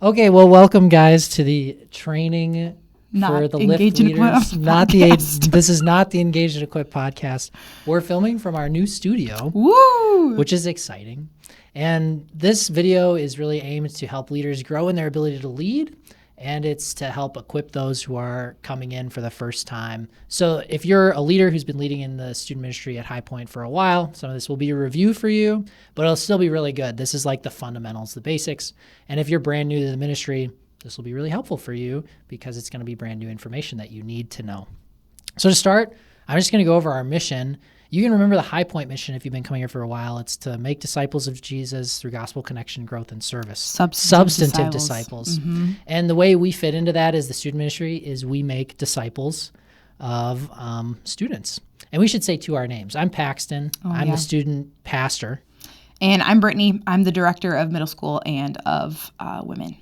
Okay, well, welcome guys to the training Not for the Engage Lift and Equip leaders. podcast. This is not the Engage and Equip podcast. We're filming from our new studio, Woo! which is exciting. And this video is really aimed to help leaders grow in their ability to lead, and it's to help equip those who are coming in for the first time. So if you're a leader who's been leading in the student ministry at High Point for a while, some of this will be a review for you, but it'll still be really good. This is like the fundamentals, the basics. And if you're brand new to the ministry, this will be really helpful for you because it's going to be brand new information that you need to know. So to start, I'm just going to go over our mission. You can remember the High Point mission if you've been coming here for a while. It's to make disciples of Jesus through gospel connection, growth, and service. Substantive disciples. Mm-hmm. And the way we fit into that as the student ministry is we make disciples of students. And we should say to our names. I'm Paxton. I'm the student pastor. And I'm Brittany. I'm the director of middle school and of women.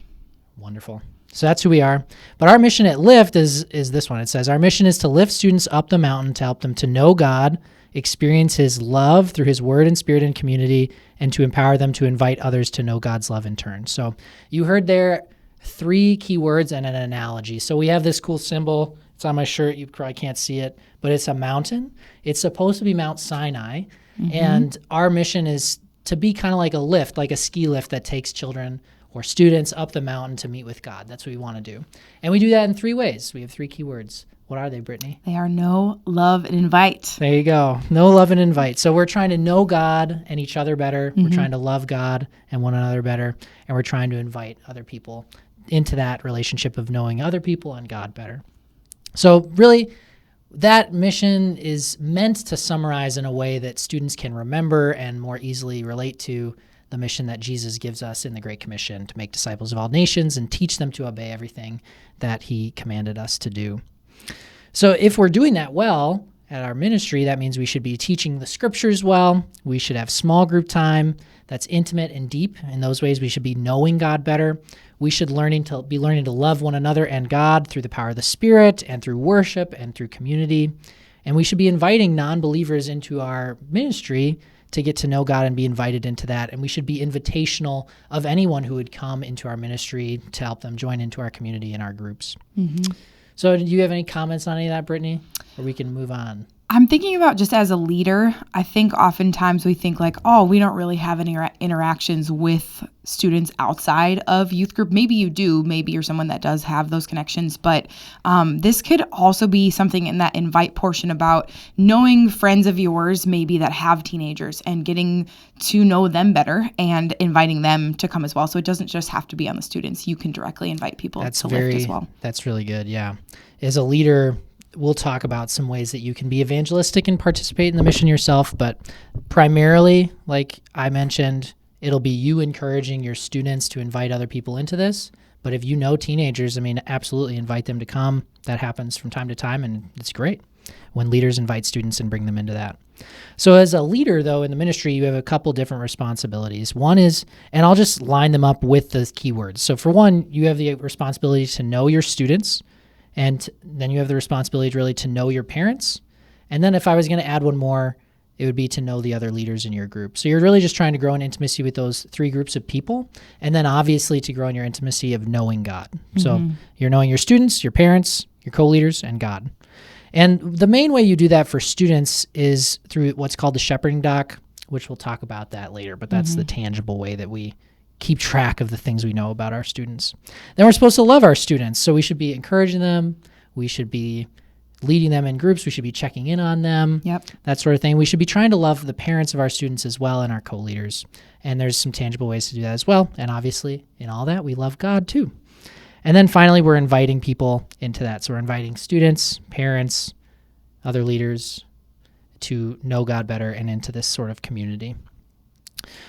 Wonderful. So that's who we are. But our mission at Lift is this one. It says, our mission is to lift students up the mountain to help them to know God, experience his love through his word and spirit and community, and to empower them to invite others to know God's love in turn. So you heard there 3 key words and an analogy. So we have this cool symbol. It's on my shirt. You probably can't see it, but it's a mountain. It's supposed to be Mount Sinai. Mm-hmm. And our mission is to be kind of like a lift, like a ski lift that takes children or students up the mountain to meet with God. That's what we want to do. And we do that in 3 ways. We have 3 key words. What are they, Brittany? They are know, love, and invite. There you go. Know, love, and invite. So we're trying to know God and each other better. Mm-hmm. We're trying to love God and one another better. And we're trying to invite other people into that relationship of knowing other people and God better. So really, that mission is meant to summarize in a way that students can remember and more easily relate to the mission that Jesus gives us in the Great Commission to make disciples of all nations and teach them to obey everything that he commanded us to do. So if we're doing that well at our ministry, that means we should be teaching the scriptures well. We should have small group time that's intimate and deep. In those ways, we should be knowing God better. We should be learning to love one another and God through the power of the Spirit and through worship and through community. And we should be inviting non-believers into our ministry to get to know God and be invited into that. And we should be invitational of anyone who would come into our ministry to help them join into our community and our groups. Mm-hmm. So do you have any comments on any of that, Brittany? Or we can move on. I'm thinking about just as a leader, I think oftentimes we think like, oh, we don't really have any interactions with students outside of youth group. Maybe you do. Maybe you're someone that does have those connections. But this could also be something in that invite portion about knowing friends of yours maybe that have teenagers and getting to know them better and inviting them to come as well. So it doesn't just have to be on the students. You can directly invite people to Lift as well. That's really good, yeah. As a leader, we'll talk about some ways that you can be evangelistic and participate in the mission yourself, but primarily, like I mentioned, it'll be you encouraging your students to invite other people into this. But if you know teenagers, absolutely invite them to come. That happens from time to time, and it's great when leaders invite students and bring them into that. So as a leader, though, in the ministry, you have a couple different responsibilities. One is, and I'll just line them up with the keywords. So for one, you have the responsibility to know your students. And then you have the responsibility really to know your parents. And then if I was going to add one more, it would be to know the other leaders in your group. So you're really just trying to grow in intimacy with those 3 groups of people. And then obviously to grow in your intimacy of knowing God. Mm-hmm. So you're knowing your students, your parents, your co-leaders, and God. And the main way you do that for students is through what's called the shepherding doc, which we'll talk about that later. But that's the tangible way that we keep track of the things we know about our students. Then we're supposed to love our students. So we should be encouraging them. We should be leading them in groups. We should be checking in on them, that sort of thing. We should be trying to love the parents of our students as well and our co-leaders. And there's some tangible ways to do that as well. And obviously, in all that, we love God too. And then finally, we're inviting people into that. So we're inviting students, parents, other leaders to know God better and into this sort of community.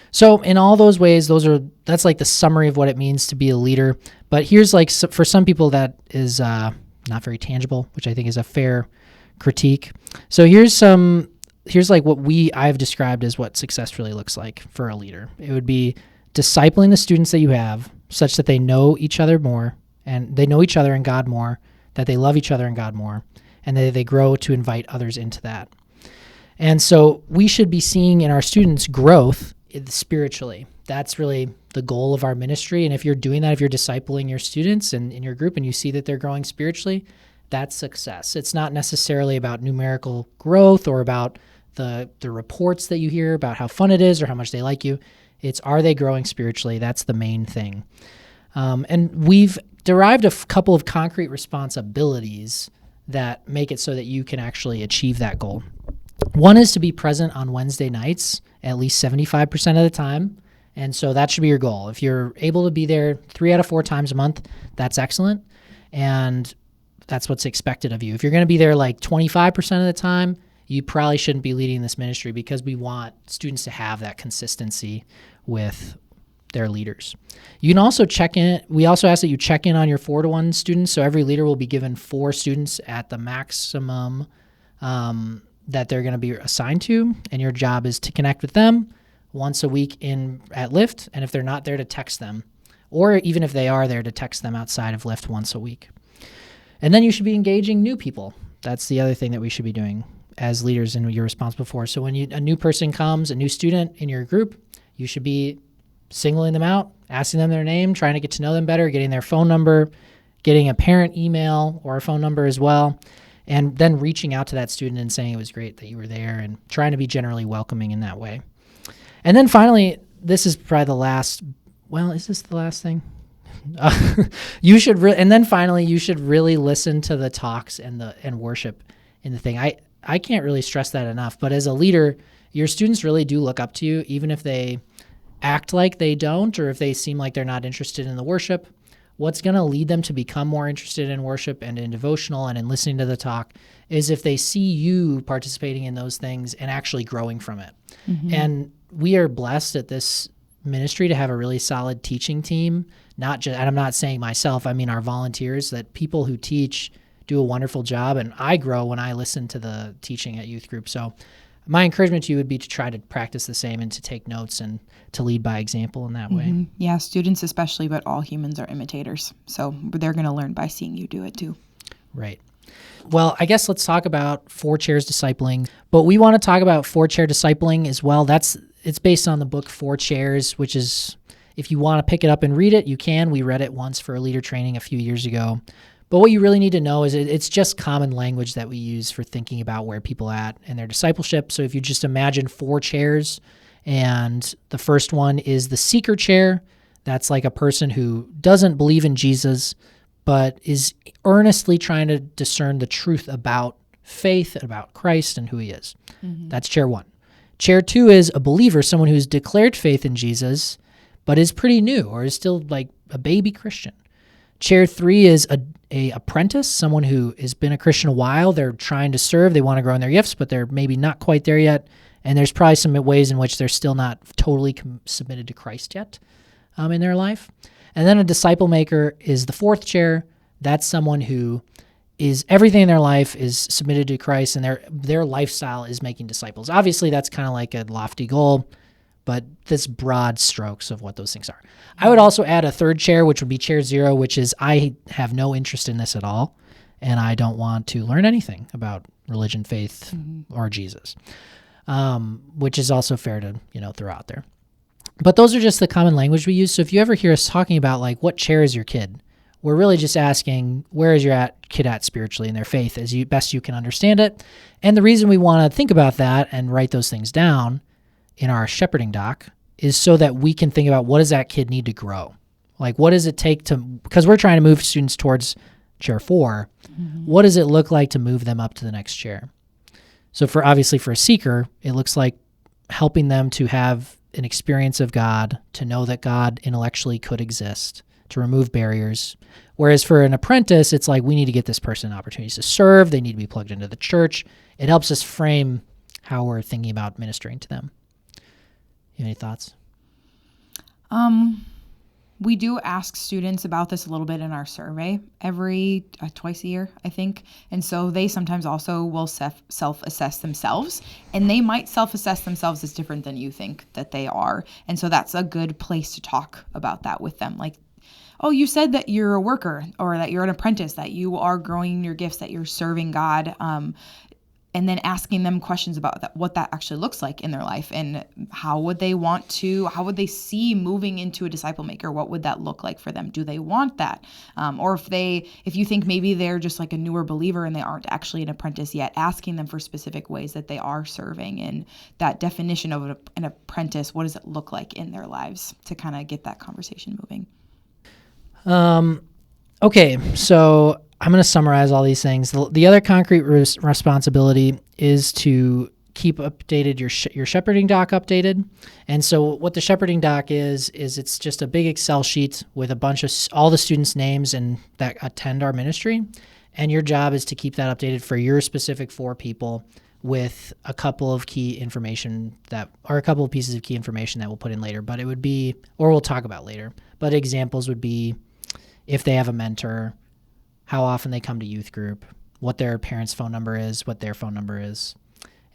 So in all those ways, that's like the summary of what it means to be a leader. But here's for some people that is not very tangible, which I think is a fair critique. So here's what I've described as what success really looks like for a leader. It would be discipling the students that you have such that they know each other more and they know each other and God more, that they love each other and God more, and that they grow to invite others into that. And so we should be seeing in our students growth spiritually. That's really the goal of our ministry. And if you're doing that, if you're discipling your students and in your group and you see that they're growing spiritually, that's success. It's not necessarily about numerical growth or about the reports that you hear about how fun it is or how much they like you. It's, are they growing spiritually? That's the main thing. And we've derived a couple of concrete responsibilities that make it so that you can actually achieve that goal. One is to be present on Wednesday nights at least 75% of the time. And so that should be your goal. If you're able to be there 3 out of 4 times a month, that's excellent. And that's what's expected of you. If you're going to be there like 25% of the time, you probably shouldn't be leading this ministry, because we want students to have that consistency with their leaders. You can also check in. We also ask that you check in on your 4-to-1 students. So every leader will be given 4 students at the maximum that they're going to be assigned to. And your job is to connect with them once a week at Lift. And if they're not there, to text them. Or even if they are there, to text them outside of Lift once a week. And then you should be engaging new people. That's the other thing that we should be doing as leaders and you're responsible for. So when a new person comes, a new student in your group, you should be singling them out, asking them their name, trying to get to know them better, getting their phone number, getting a parent email or a phone number as well, and then reaching out to that student and saying it was great that you were there and trying to be generally welcoming in that way. And then finally, this is probably the last, well, is this the last thing? You should and then finally, you should really listen to the talks and worship in the thing. I can't really stress that enough, but as a leader, your students really do look up to you, even if they act like they don't, or if they seem like they're not interested in the worship. What's going to lead them to become more interested in worship and in devotional and in listening to the talk is if they see you participating in those things and actually growing from it. Mm-hmm. And we are blessed at this ministry to have a really solid teaching team. Not just, and I'm not saying myself, I mean our volunteers, that people who teach do a wonderful job, and I grow when I listen to the teaching at youth group. So my encouragement to you would be to try to practice the same and to take notes and to lead by example in that way. Yeah, students especially, but all humans are imitators. So they're going to learn by seeing you do it too. Right. Well, I guess let's talk about 4 Chairs Discipling. But we want to talk about 4 Chair Discipling as well. It's based on the book 4 Chairs, which is, if you want to pick it up and read it, you can. We read it once for a leader training a few years ago. But what you really need to know is it's just common language that we use for thinking about where people are at in their discipleship. So if you just imagine 4 chairs, and the first one is the seeker chair, that's like a person who doesn't believe in Jesus, but is earnestly trying to discern the truth about faith, about Christ and who he is. Mm-hmm. That's chair 1. Chair 2 is a believer, someone who's declared faith in Jesus, but is pretty new or is still like a baby Christian. Chair 3 is a apprentice, someone who has been a Christian a while. They're trying to serve. They want to grow in their gifts, but they're maybe not quite there yet. And there's probably some ways in which they're still not totally submitted to Christ yet in their life. And then a disciple maker is the 4th chair. That's someone who is everything in their life is submitted to Christ, and their lifestyle is making disciples. Obviously, that's kind of like a lofty goal, but this broad strokes of what those things are. I would also add a 3rd chair, which would be chair 0, which is I have no interest in this at all, and I don't want to learn anything about religion, faith, or Jesus, which is also fair to throw out there. But those are just the common language we use. So if you ever hear us talking about like what chair is your kid, we're really just asking where is your kid at spiritually in their faith as best you can understand it. And the reason we want to think about that and write those things down in our shepherding doc is so that we can think about what does that kid need to grow? Like what does it take because we're trying to move students towards chair 4, what does it look like to move them up to the next chair? So obviously for a seeker, it looks like helping them to have an experience of God, to know that God intellectually could exist, to remove barriers. Whereas for an apprentice, it's like we need to get this person opportunities to serve. They need to be plugged into the church. It helps us frame how we're thinking about ministering to them. You have any thoughts? We do ask students about this a little bit in our survey twice a year, I think. And so they sometimes also will self-assess themselves, and they might self-assess themselves as different than you think that they are. And so that's a good place to talk about that with them. Like, oh, you said that you're a worker or that you're an apprentice, that you are growing your gifts, that you're serving God. and then asking them questions about what that actually looks like in their life, and how would they see moving into a disciple maker? What would that look like for them? Do they want that? Or if you think maybe they're just like a newer believer and they aren't actually an apprentice yet, asking them for specific ways that they are serving, and that definition of an apprentice, what does it look like in their lives, to kind of get that conversation moving. Okay, so I'm going to summarize all these things. The other concrete responsibility is to keep updated your shepherding doc updated. And so what the shepherding doc is it's just a big Excel sheet with a bunch of all the students' names and that attend our ministry. And your job is to keep that updated for your specific 4 people, with a couple of key information a couple of pieces of key information that we'll put in later. But it would be, or we'll talk about later, but examples would be if they have a mentor, how often they come to youth group, what their parents' phone number is, what their phone number is,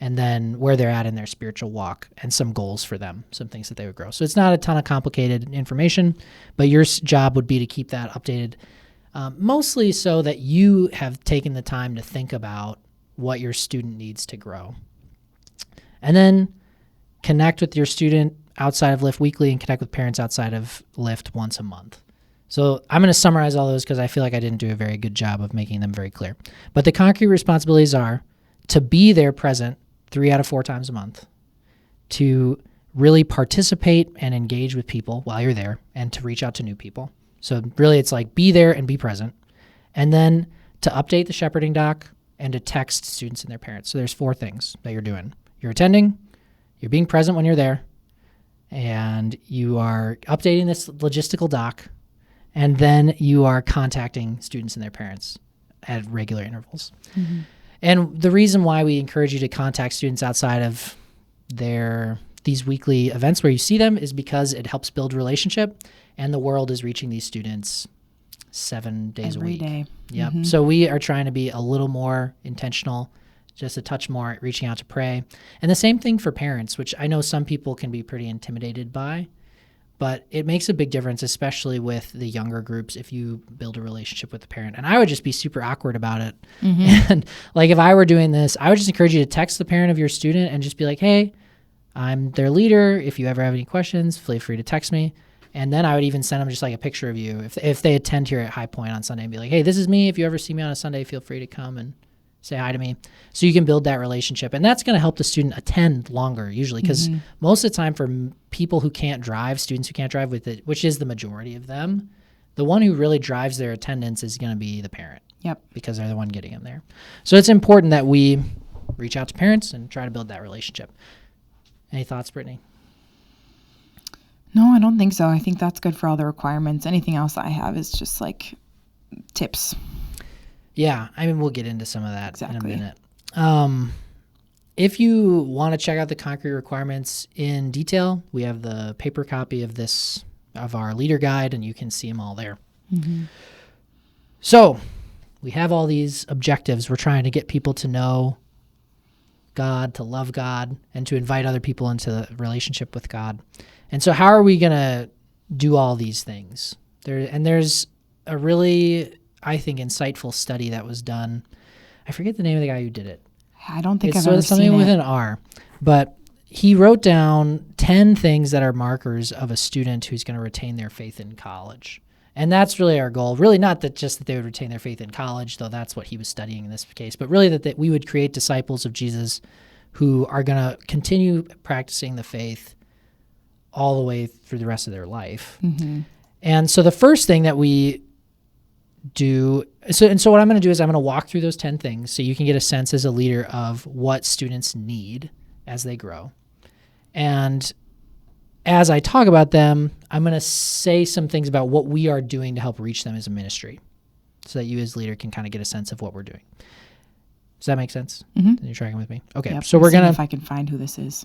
and then where they're at in their spiritual walk, and some goals for them, some things that they would grow. So it's not a ton of complicated information, but your job would be to keep that updated, mostly so that you have taken the time to think about what your student needs to grow. And then connect with your student outside of Lift weekly and connect with parents outside of Lift once a month. So I'm going to summarize all those because I feel like I didn't do a very good job of making them very clear. But the concrete responsibilities are to be there present 3 out of 4 times a month, to really participate and engage with people while you're there, and to reach out to new people. So really it's like be there and be present. And then to update the shepherding doc and to text students and their parents. So there's 4 things that you're doing. You're attending, you're being present when you're there, and you are updating this logistical doc, and then you are contacting students and their parents at regular intervals. Mm-hmm. And the reason why we encourage you to contact students outside of these weekly events where you see them is because it helps build relationship, and the world is reaching these students 7 days every a week. Day. Yep. Mm-hmm. So we are trying to be a little more intentional, just a touch more at reaching out to pray. And the same thing for parents, which I know some people can be pretty intimidated by, but it makes a big difference, especially with the younger groups, if you build a relationship with the parent. And I would just be super awkward about it. Mm-hmm. And like if I were doing this, I would just encourage you to text the parent of your student and just be like, hey, I'm their leader. If you ever have any questions, feel free to text me. And then I would even send them just like a picture of you. If they attend here at High Point on Sunday, and be like, hey, this is me. If you ever see me on a Sunday, feel free to come and say hi to me. So you can build that relationship. And that's going to help the student attend longer usually, because most of the time for people who can't drive, students who can't drive, which is the majority of them, the one who really drives their attendance is going to be the parent. Yep. Because they're the one getting them there. So it's important that we reach out to parents and try to build that relationship. Any thoughts, Brittany? No, I don't think so. I think that's good for all the requirements. Anything else I have is just like tips. Yeah, I mean, we'll get into some of that Exactly. in a minute. If you want to check out the concrete requirements in detail, we have the paper copy of our leader guide, and you can see them all there. Mm-hmm. So we have all these objectives. We're trying to get people to know God, to love God, and to invite other people into the relationship with God. And so how are we going to do all these things? There's a really, I think, insightful study that was done. I forget the name of the guy who did it. I don't think It's I've ever something seen with it. an R. But he wrote down 10 things that are markers of a student who's going to retain their faith in college. And that's really our goal. Really not that they would retain their faith in college, though that's what he was studying in this case, but really that we would create disciples of Jesus who are going to continue practicing the faith all the way through the rest of their life. Mm-hmm. And so the first thing that we do, so what I'm going to do is I'm going to walk through those 10 things so you can get a sense as a leader of what students need as they grow. And as I talk about them, I'm going to say some things about what we are doing to help reach them as a ministry so that you as leader can kind of get a sense of what we're doing. Does that make sense? Mm-hmm. You're tracking with me? Okay. Yep. So we're going to... if I can find who this is.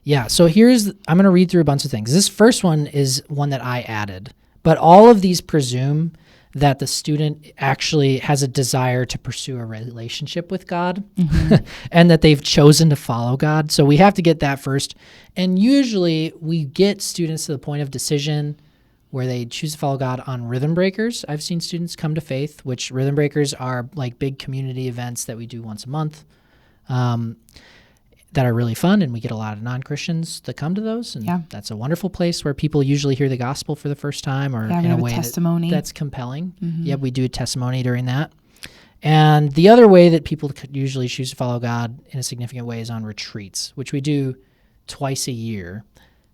Yeah, so I'm going to read through a bunch of things. This first one is one that I added, but all of these presume that the student actually has a desire to pursue a relationship with God and that they've chosen to follow God. So we have to get that first. And usually we get students to the point of decision where they choose to follow God on Rhythm Breakers. I've seen students come to faith, which Rhythm Breakers are like big community events that we do once a month. that are really fun, and we get a lot of non-Christians that come to those, and that's a wonderful place where people usually hear the gospel for the first time, or in a way that's compelling. Yeah, we do a testimony during that. And the other way that people could usually choose to follow God in a significant way is on retreats, which we do twice a year.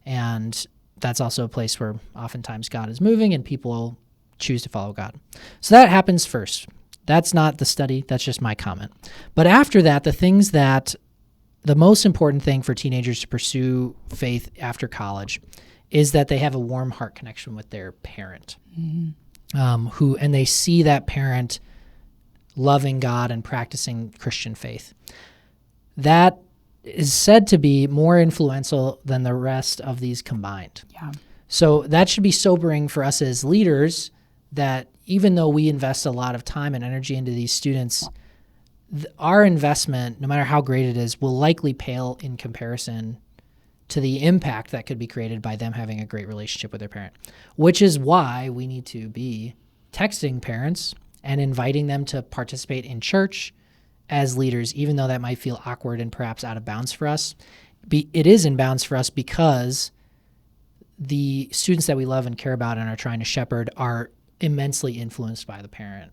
And that's also a place where oftentimes God is moving and people choose to follow God. So that happens first. That's not the study. That's just my comment. But after that, the most important thing for teenagers to pursue faith after college is that they have a warm heart connection with their parent, and they see that parent loving God and practicing Christian faith. That is said to be more influential than the rest of these combined. Yeah. So that should be sobering for us as leaders, that even though we invest a lot of time and energy into these students, our investment, no matter how great it is, will likely pale in comparison to the impact that could be created by them having a great relationship with their parent, which is why we need to be texting parents and inviting them to participate in church as leaders, even though that might feel awkward and perhaps out of bounds for us. It is in bounds for us because the students that we love and care about and are trying to shepherd are immensely influenced by the parent.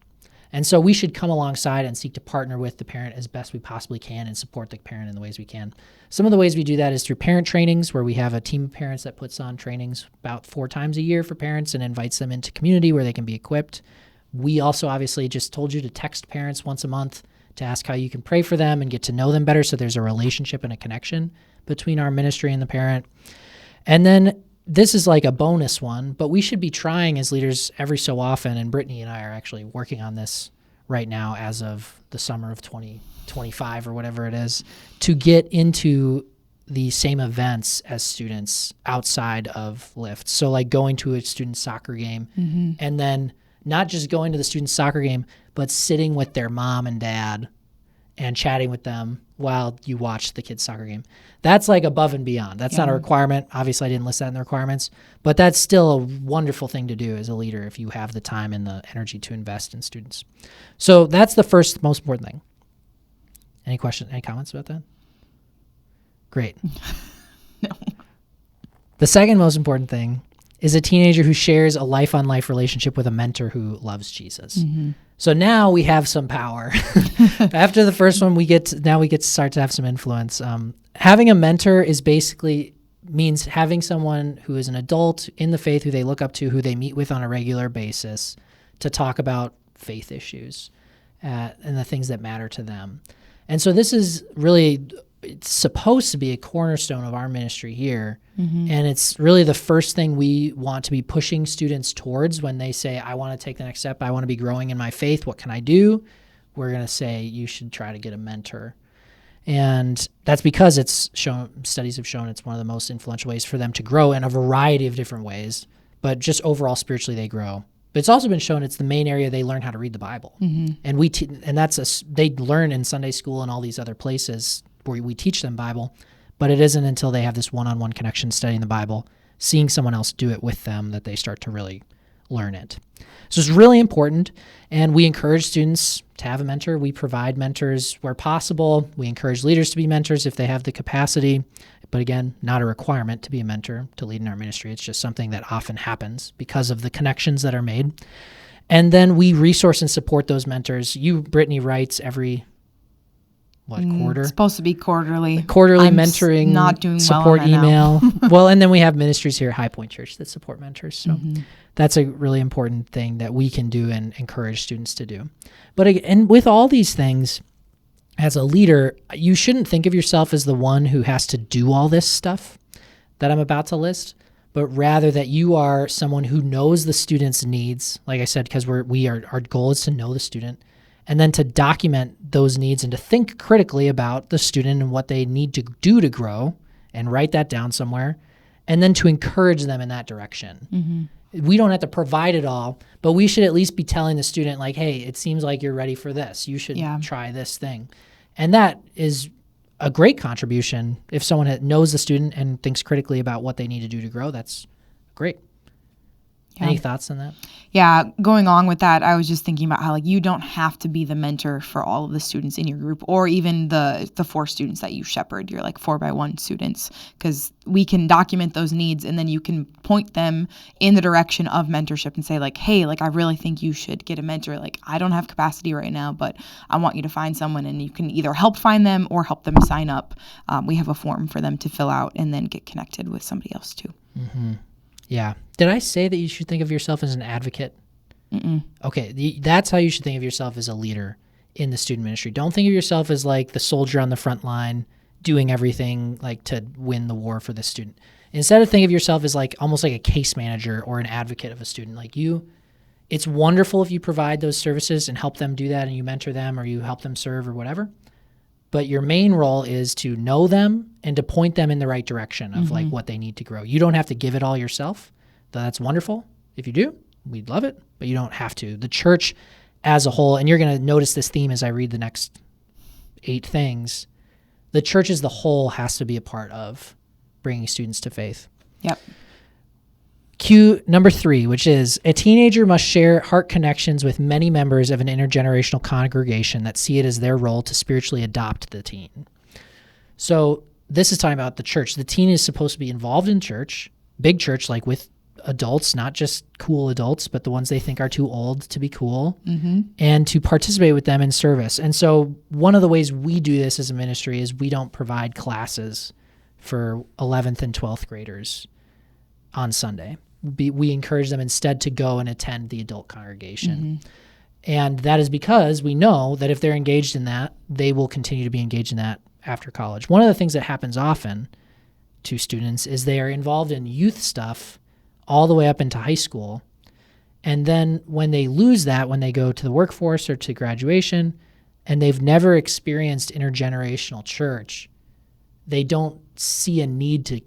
And so we should come alongside and seek to partner with the parent as best we possibly can and support the parent in the ways we can. Some of the ways we do that is through parent trainings, where we have a team of parents that puts on trainings about 4 times a year for parents and invites them into community where they can be equipped. We also obviously just told you to text parents once a month to ask how you can pray for them and get to know them better, so there's a relationship and a connection between our ministry and the parent. And then this is like a bonus one, but we should be trying as leaders every so often, and Brittany and I are actually working on this right now as of the summer of 2025 or whatever it is, to get into the same events as students outside of Lift. So like going to a student soccer game, and then not just going to the student soccer game, but sitting with their mom and dad and chatting with them while you watch the kids' soccer game. That's like above and beyond. That's not a requirement. Obviously, I didn't list that in the requirements, but that's still a wonderful thing to do as a leader if you have the time and the energy to invest in students. So that's the first most important thing. Any questions, any comments about that? Great. No. The second most important thing is a teenager who shares a life-on-life relationship with a mentor who loves Jesus. So now we have some power. After the first one, we get to start to have some influence. Having a mentor means having someone who is an adult in the faith who they look up to, who they meet with on a regular basis to talk about faith issues and the things that matter to them. And so this is really, it's supposed to be a cornerstone of our ministry here. And it's really the first thing we want to be pushing students towards when they say, I want to take the next step. I want to be growing in my faith. What can I do? We're going to say, you should try to get a mentor. And that's because studies have shown it's one of the most influential ways for them to grow in a variety of different ways, but just overall spiritually they grow. But it's also been shown it's the main area they learn how to read the Bible. And they learn in Sunday school and all these other places where we teach them Bible, but it isn't until they have this one-on-one connection studying the Bible, seeing someone else do it with them, that they start to really learn it. So it's really important, and we encourage students to have a mentor. We provide mentors where possible. We encourage leaders to be mentors if they have the capacity, but again, not a requirement to be a mentor to lead in our ministry. It's just something that often happens because of the connections that are made. And then we resource and support those mentors. Brittany, writes every quarter? It's supposed to be quarterly. I'm mentoring, not doing support well email. Well, and then we have ministries here at High Point Church that support mentors. So that's a really important thing that we can do and encourage students to do. But and with all these things, as a leader, you shouldn't think of yourself as the one who has to do all this stuff that I'm about to list, but rather that you are someone who knows the student's needs. Like I said, because our goal is to know the student, and then to document those needs and to think critically about the student and what they need to do to grow and write that down somewhere, and then to encourage them in that direction. We don't have to provide it all, but we should at least be telling the student, like, hey, it seems like you're ready for this. You should try this thing. And that is a great contribution. If someone knows the student and thinks critically about what they need to do to grow, that's great. Any thoughts on that? Yeah, going on with that, I was just thinking about how like you don't have to be the mentor for all of the students in your group, or even the 4 students that you shepherd. You're like 4x1 students, because we can document those needs, and then you can point them in the direction of mentorship and say like, hey, like I really think you should get a mentor. Like I don't have capacity right now, but I want you to find someone, and you can either help find them or help them sign up. We have a form for them to fill out and then get connected with somebody else too. Mm-hmm. Yeah. Did I say that you should think of yourself as an advocate? Mm-mm. Okay. That's how you should think of yourself as a leader in the student ministry. Don't think of yourself as like the soldier on the front line doing everything like to win the war for the student. Instead of think of yourself as like almost like a case manager or an advocate of a student. Like it's wonderful if you provide those services and help them do that, and you mentor them or you help them serve or whatever. But your main role is to know them and to point them in the right direction of like what they need to grow. You don't have to give it all yourself. Though that's wonderful. If you do, we'd love it, but you don't have to. The church as a whole, and you're going to notice this theme as I read the next 8 things, the church as the whole has to be a part of bringing students to faith. Yep. Cue number 3, which is a teenager must share heart connections with many members of an intergenerational congregation that see it as their role to spiritually adopt the teen. So this is talking about the church. The teen is supposed to be involved in church, big church, like with adults, not just cool adults, but the ones they think are too old to be cool, and to participate with them in service. And so one of the ways we do this as a ministry is we don't provide classes for 11th and 12th graders on Sunday. We encourage them instead to go and attend the adult congregation. And that is because we know that if they're engaged in that, they will continue to be engaged in that after college. One of the things that happens often to students is they are involved in youth stuff all the way up into high school. And then when they lose that, when they go to the workforce or to graduation, and they've never experienced intergenerational church, they don't see a need to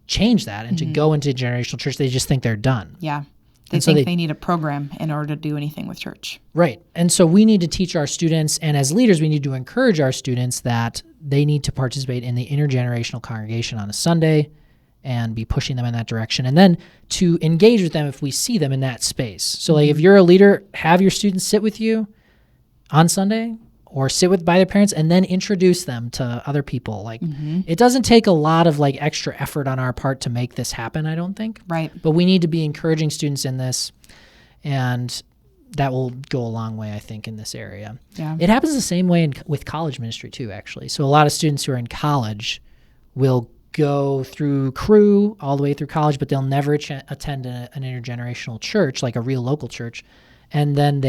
change that and to go into generational church. They just think they're done. Yeah. They think they need a program in order to do anything with church. Right. And so we need to teach our students, and as leaders, we need to encourage our students that they need to participate in the intergenerational congregation on a Sunday and be pushing them in that direction. And then to engage with them if we see them in that space. So like if you're a leader, have your students sit with you on Sunday or sit by their parents and then introduce them to other people. Like it doesn't take a lot of like extra effort on our part to make this happen, I don't think. Right. But we need to be encouraging students in this, and that will go a long way, I think, in this area. Yeah. It happens the same way with college ministry too, actually. So a lot of students who are in college will go through Cru all the way through college, but they'll never attend an intergenerational church, like a real local church. And then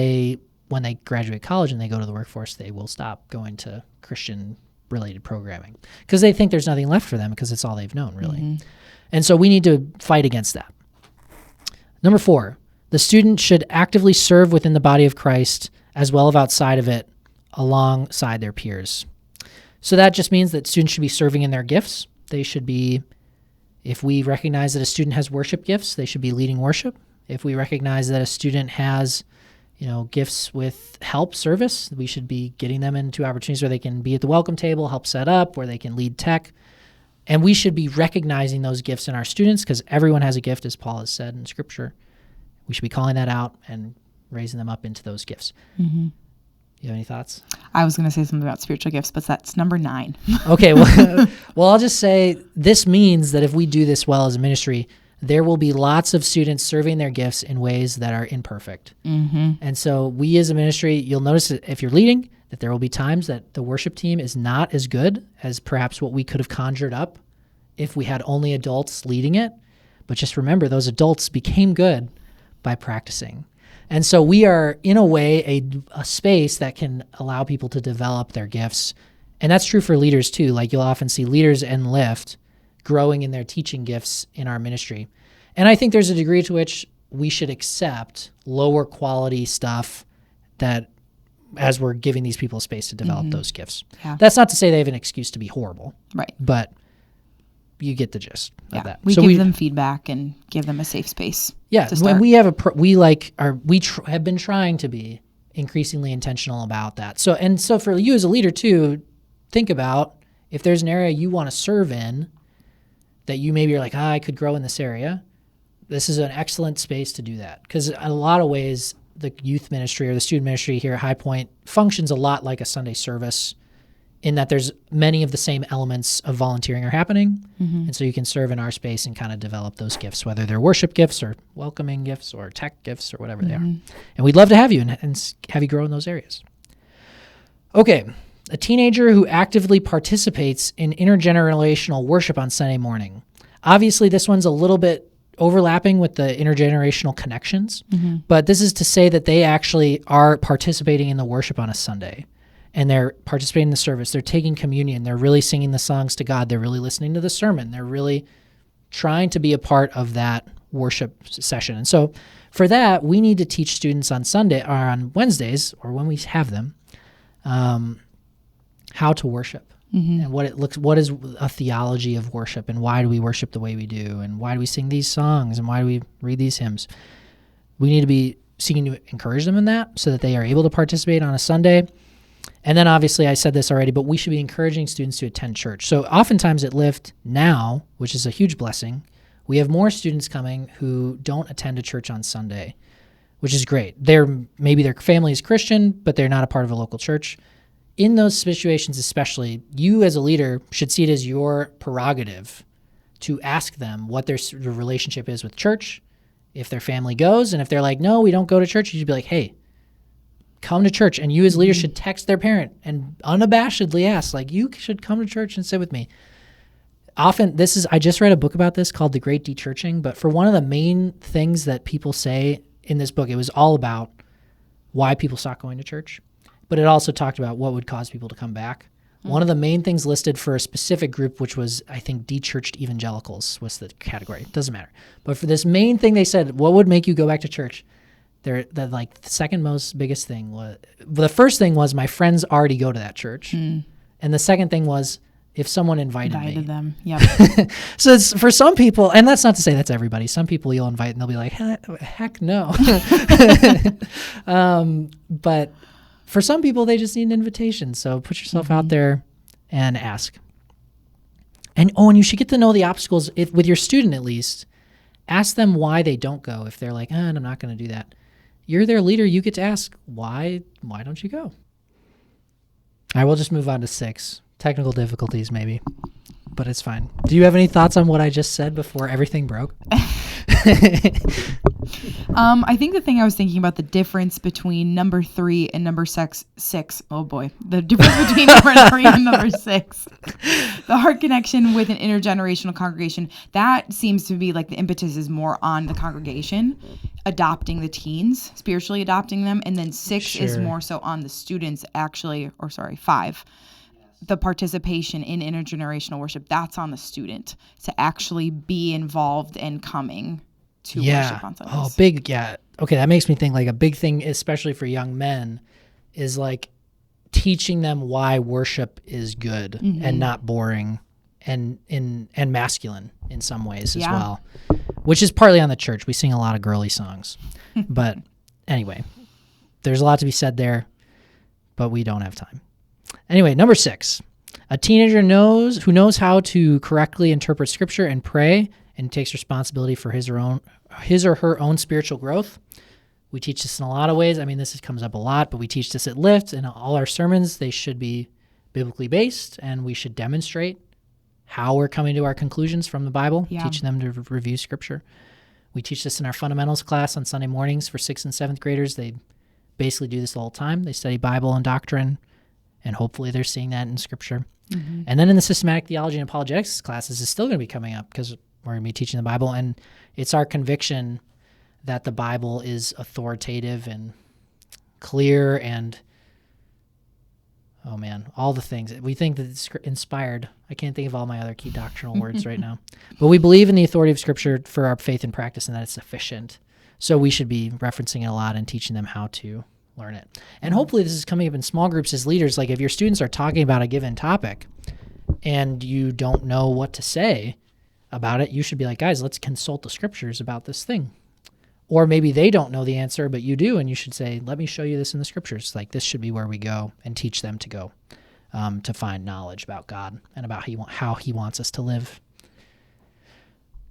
when they graduate college and they go to the workforce, they will stop going to Christian-related programming because they think there's nothing left for them because it's all they've known, really. And so we need to fight against that. Number 4, the student should actively serve within the body of Christ as well as outside of it alongside their peers. So that just means that students should be serving in their gifts. They should be, if we recognize that a student has worship gifts, they should be leading worship. If we recognize that a student has gifts with help service, we should be getting them into opportunities where they can be at the welcome table, help set up, where they can lead tech. And we should be recognizing those gifts in our students because everyone has a gift, as Paul has said in Scripture. We should be calling that out and raising them up into those gifts. You have any thoughts? I was going to say something about spiritual gifts, but that's number 9. Okay, well, I'll just say this means that if we do this well as a ministry, there will be lots of students serving their gifts in ways that are imperfect. And so we as a ministry, you'll notice that if you're leading, that there will be times that the worship team is not as good as perhaps what we could have conjured up if we had only adults leading it. But just remember, those adults became good by practicing. And so we are, in a way, a space that can allow people to develop their gifts. And that's true for leaders, too. Like you'll often see leaders in Lift growing in their teaching gifts in our ministry. And I think there's a degree to which we should accept lower quality stuff that as we're giving these people space to develop those gifts. Yeah. That's not to say they have an excuse to be horrible. Right. But you get the gist of that. We give them feedback and give them a safe space. Yeah, when we have have been trying to be increasingly intentional about that. So for you as a leader too, think about if there's an area you want to serve in that you maybe are like, I could grow in this area. this is an excellent space to do that, because in a lot of ways, the youth ministry or the student ministry here at High Point functions a lot like a Sunday service, in that there's many of the same elements of volunteering are happening. And so you can serve in our space and kind of develop those gifts, whether they're worship gifts or welcoming gifts or tech gifts or whatever they are. And we'd love to have you and have you grow in those areas. Okay, a teenager who actively participates in intergenerational worship on Sunday morning. Obviously, this one's a little bit overlapping with the intergenerational connections, but this is to say that they actually are participating in the worship on a Sunday. And they're participating in the service. They're taking communion. They're really singing the songs to God. They're really listening to the sermon. They're really trying to be a part of that worship session. And so for that, we need to teach students on Sunday or on Wednesdays, or when we have them, how to worship and what is a theology of worship, and why do we worship the way we do, and why do we sing these songs, and why do we read these hymns. We need to be seeking to encourage them in that so that they are able to participate on a Sunday. And then obviously I said this already, but we should be encouraging students to attend church. So oftentimes at Lift now, which is a huge blessing, we have more students coming who don't attend a church on Sunday, which is great. Maybe their family is Christian, but they're not a part of a local church. In those situations especially, you as a leader should see it as your prerogative to ask them what their relationship is with church, if their family goes, and if they're like, no, we don't go to church, you should be like, hey, come to church. And you as leaders should text their parent and unabashedly ask, like, you should come to church and sit with me. Often, I just read a book about this called The Great Dechurching, but for one of the main things that people say in this book, it was all about why people stopped going to church, but it also talked about what would cause people to come back. One of the main things listed for a specific group, which was, I think, dechurched evangelicals was the category. It doesn't matter. But for this main thing, they said, what would make you go back to church? The second most biggest thing was, the first thing was my friends already go to that church. And the second thing was if someone invited them. Yep. So it's for some people, and that's not to say that's everybody. Some people you'll invite and they'll be like, heck no. But for some people, they just need an invitation. So put yourself out there and ask. And you should get to know the obstacles with your student at least. Ask them why they don't go. If they're like, I'm not going to do that. You're their leader. You get to ask, why don't you go? All right, we'll just move on to 6. Technical difficulties, maybe, but it's fine. Do you have any thoughts on what I just said before everything broke? I think the thing I was thinking about, the difference between number 3 and number 6. Oh boy, the difference between number 3 and number 6. The heart connection with an intergenerational congregation, that seems to be like the impetus is more on the congregation adopting the teens, spiritually adopting them, and then 6 is more so on the students 5. The participation in intergenerational worship, that's on the student to actually be involved and coming to worship on Sundays. Okay, that makes me think like a big thing, especially for young men, is like teaching them why worship is good and not boring and masculine in some ways as well, which is partly on the church. We sing a lot of girly songs. But anyway, there's a lot to be said there, but we don't have time. Anyway, number 6, a teenager who knows how to correctly interpret Scripture and pray and takes responsibility for his or her own spiritual growth. We teach this in a lot of ways. I mean, this comes up a lot, but we teach this at Lift, and all our sermons, they should be biblically based, and we should demonstrate how we're coming to our conclusions from the Bible, teaching them to review Scripture. We teach this in our fundamentals class on Sunday mornings for 6th and 7th graders. They basically do this the whole time. They study Bible and doctrine, and hopefully they're seeing that in Scripture. And then in the systematic theology and apologetics classes, it's still going to be coming up because we're going to be teaching the Bible, and it's our conviction that the Bible is authoritative and clear and, all the things. We think that it's inspired. I can't think of all my other key doctrinal words right now. But we believe in the authority of Scripture for our faith and practice and that it's sufficient. So we should be referencing it a lot and teaching them how to learn it. And hopefully this is coming up in small groups as leaders. Like if your students are talking about a given topic and you don't know what to say about it, you should be like, guys, let's consult the Scriptures about this thing. Or maybe they don't know the answer, but you do, and you should say, let me show you this in the Scriptures. Like this should be where we go and teach them to go to find knowledge about God and about how he wants us to live.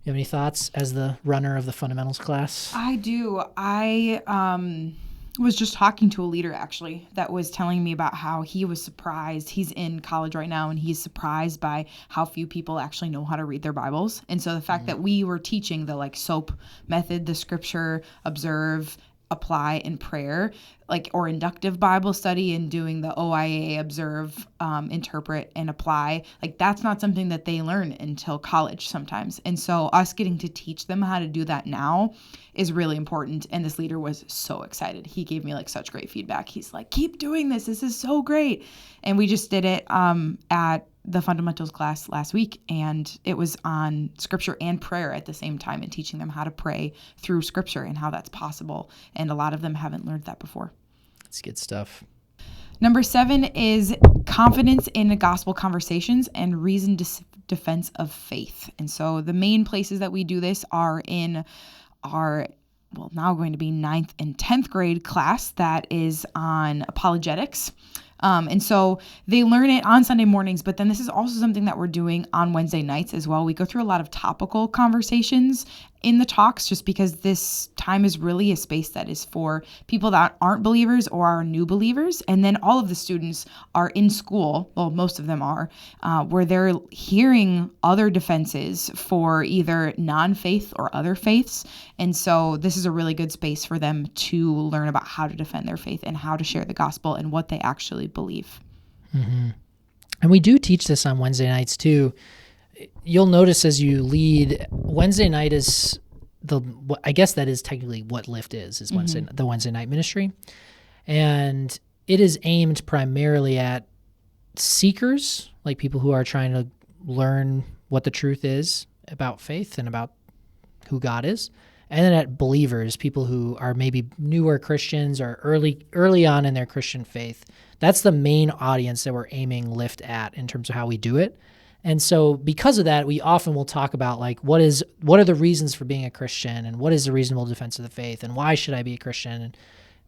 You have any thoughts as the runner of the fundamentals class? I do. I was just talking to a leader actually that was telling me about how he was surprised. He's in college right now and he's surprised by how few people actually know how to read their Bibles. And so the fact that we were teaching the SOAP method, the scripture, observe, apply, and prayer, or inductive Bible study and doing the OIA, observe, interpret, and apply, that's not something that they learn until college sometimes. And so us getting to teach them how to do that now is really important. And this leader was so excited. He gave me such great feedback. He's like, keep doing this. This is so great. And we just did it at the fundamentals class last week, and it was on scripture and prayer at the same time and teaching them how to pray through scripture and how that's possible. And a lot of them haven't learned that before. That's good stuff. Number 7 is confidence in the gospel conversations and reasoned defense of faith. And so the main places that we do this are in our now going to be 9th and 10th grade class that is on apologetics. And so they learn it on Sunday mornings, but then this is also something that we're doing on Wednesday nights as well. We go through a lot of topical conversations in the talks just because this time is really a space that is for people that aren't believers or are new believers. And then all of the students are in school, well, most of them are, where they're hearing other defenses for either non-faith or other faiths. And so this is a really good space for them to learn about how to defend their faith and how to share the gospel and what they actually believe. Mm-hmm. And we do teach this on Wednesday nights too. You'll notice as you lead, Wednesday night is I guess that is technically what Lift is the Wednesday night ministry. And it is aimed primarily at seekers, like people who are trying to learn what the truth is about faith and about who God is. And then at believers, people who are maybe newer Christians or early on in their Christian faith. That's the main audience that we're aiming Lift at in terms of how we do it. And so because of that, we often will talk about what are the reasons for being a Christian and what is the reasonable defense of the faith and why should I be a Christian? And